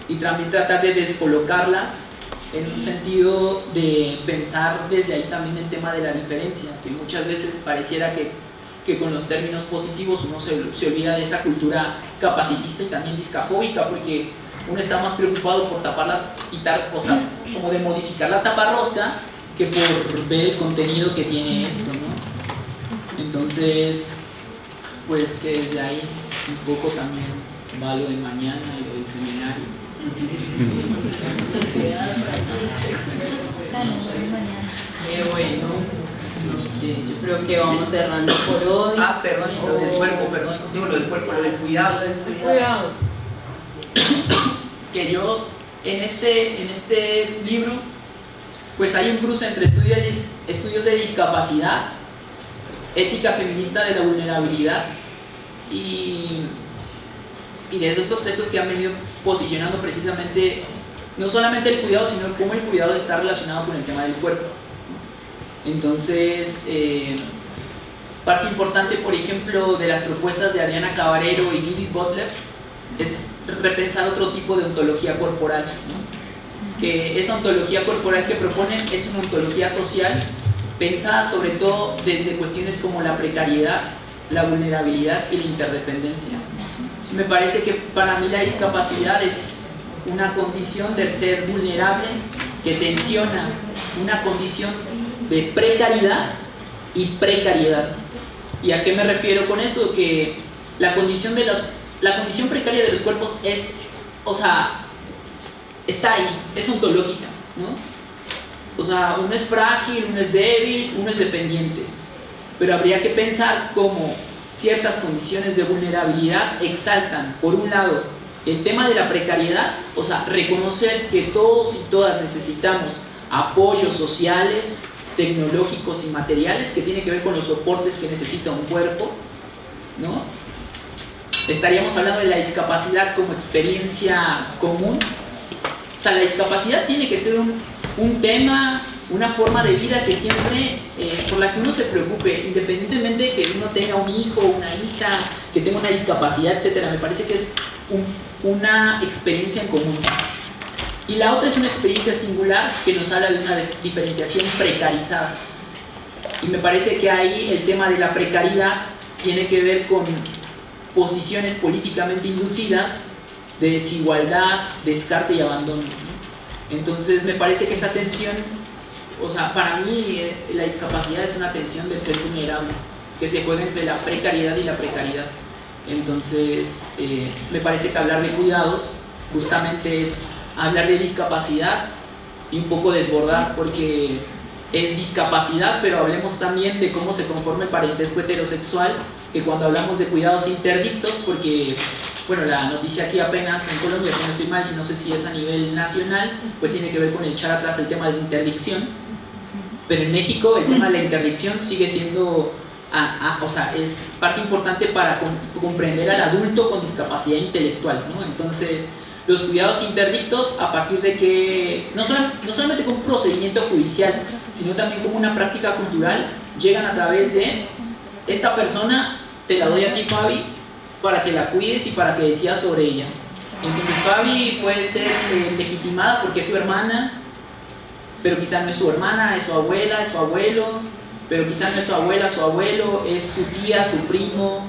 y también tratar de descolocarlas en un sentido de pensar desde ahí también el tema de la diferencia, que muchas veces pareciera que que con los términos positivos uno se olvida de esa cultura capacitista y también discafóbica, porque uno está más preocupado por taparla, quitar, o sea, como de modificar la taparrosca que por ver el contenido que tiene esto, ¿no? Entonces, pues que desde ahí un poco también va lo de mañana y lo del seminario. Bueno, no sé, yo creo que vamos cerrando por hoy. Ah, perdón, lo del cuerpo, perdón, digo lo del cuerpo, lo del cuidado. Cuidado. Que yo en este libro pues hay un cruce entre estudios de discapacidad, ética feminista de la vulnerabilidad y de esos aspectos que han venido posicionando precisamente no solamente el cuidado, sino cómo el cuidado está relacionado con el tema del cuerpo. Entonces, parte importante, por ejemplo, de las propuestas de Adriana Cabarero y Judith Butler es repensar otro tipo de ontología corporal, ¿no? Que esa ontología corporal que proponen es una ontología social pensada sobre todo desde cuestiones como la precariedad, la vulnerabilidad y la interdependencia. Entonces, me parece que para mí la discapacidad es una condición del ser vulnerable que tensiona una condición de precariedad y precariedad. ¿Y a qué me refiero con eso? Que la condición precaria de los cuerpos es, o sea, está ahí, es ontológica, ¿no? O sea, uno es frágil, uno es débil, uno es dependiente, pero habría que pensar cómo ciertas condiciones de vulnerabilidad exaltan, por un lado, el tema de la precariedad, o sea, reconocer que todos y todas necesitamos apoyos sociales, tecnológicos y materiales que tiene que ver con los soportes que necesita un cuerpo, ¿no? Estaríamos hablando de la discapacidad como experiencia común. O sea, la discapacidad tiene que ser un tema, una forma de vida que siempre, por la que uno se preocupe, independientemente de que uno tenga un hijo, una hija, que tenga una discapacidad, etcétera. Me parece que es una experiencia en común. Y la otra es una experiencia singular que nos habla de una diferenciación precarizada. Y me parece que ahí el tema de la precariedad tiene que ver con posiciones políticamente inducidas de desigualdad, descarte y abandono, ¿no? Entonces me parece que esa tensión, o sea, para mí la discapacidad es una tensión del ser vulnerable que se juega entre la precariedad y la precariedad. Entonces me parece que hablar de cuidados justamente es hablar de discapacidad y un poco desbordar, porque es discapacidad, pero hablemos también de cómo se conforma el parentesco heterosexual, que cuando hablamos de cuidados interdictos, porque bueno, la noticia aquí apenas en Colombia, si no estoy mal, y no sé si es a nivel nacional, pues tiene que ver con echar atrás el tema de la interdicción, pero en México el tema de la interdicción sigue siendo, o sea, es parte importante para comprender al adulto con discapacidad intelectual, ¿no? Entonces, los cuidados interdictos, a partir de que, no solamente como un procedimiento judicial, sino también como una práctica cultural, llegan a través de esta persona, te la doy a ti, Fabi, para que la cuides y para que decidas sobre ella. Entonces Fabi puede ser legitimada porque es su hermana, pero quizá no es su hermana, es su abuela, es su abuelo, pero quizá no es su abuela, su abuelo, es su tía, su primo.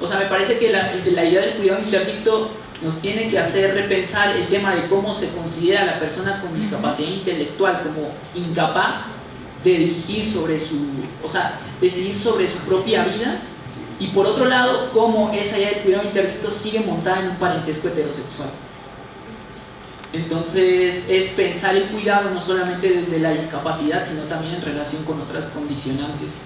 O sea, me parece que la idea del cuidado interdicto nos tiene que hacer repensar el tema de cómo se considera a la persona con discapacidad intelectual como incapaz de dirigir sobre decidir sobre su propia vida, y por otro lado, cómo esa idea del cuidado interdicto sigue montada en un parentesco heterosexual. Entonces, es pensar el cuidado no solamente desde la discapacidad, sino también en relación con otras condicionantes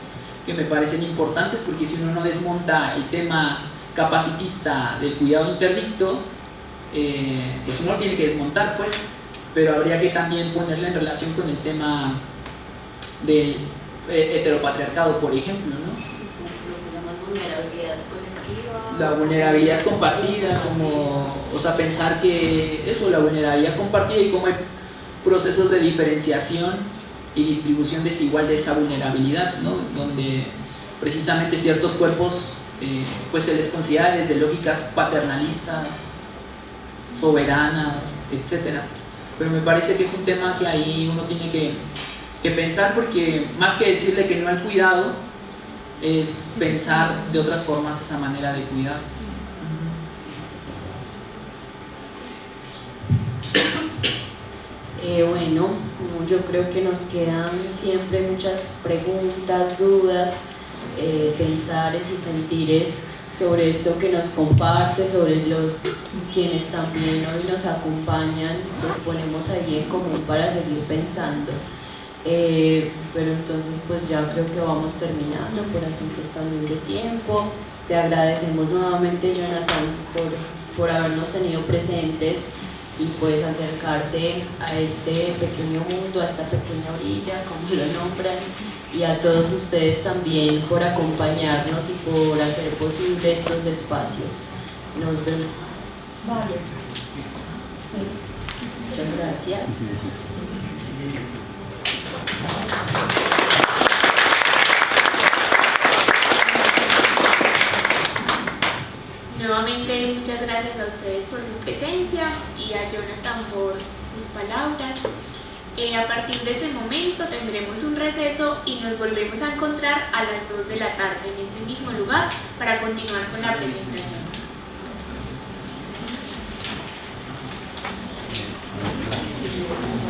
que me parecen importantes, porque si uno no desmonta el tema capacitista del cuidado interdicto, pues uno lo tiene que desmontar, pues, pero habría que también ponerla en relación con el tema del heteropatriarcado, por ejemplo, ¿no? La vulnerabilidad compartida, como, o sea, pensar que eso, la vulnerabilidad compartida y cómo hay procesos de diferenciación y distribución desigual de esa vulnerabilidad, ¿no? Donde precisamente ciertos cuerpos pues se les considera desde lógicas paternalistas, soberanas, etc. Pero me parece que es un tema que ahí uno tiene que pensar, porque más que decirle que no al cuidado, es pensar de otras formas esa manera de cuidar. Bueno, yo creo que nos quedan siempre muchas preguntas, dudas, pensares y sentires sobre esto que nos comparte, sobre quienes también hoy nos acompañan, los ponemos ahí en común para seguir pensando. Pero entonces pues ya creo que vamos terminando por asuntos también de tiempo. Te agradecemos nuevamente, Jonathan, por habernos tenido presentes y pues acercarte a este pequeño mundo, a esta pequeña orilla, como lo nombran, y a todos ustedes también por acompañarnos y por hacer posible estos espacios. Nos vemos. Vale. Muchas gracias. Nuevamente muchas gracias a ustedes por su presencia y a Jonathan por sus palabras. A partir de ese momento tendremos un receso y nos volvemos a encontrar a las 2 de la tarde en este mismo lugar para continuar con la presentación.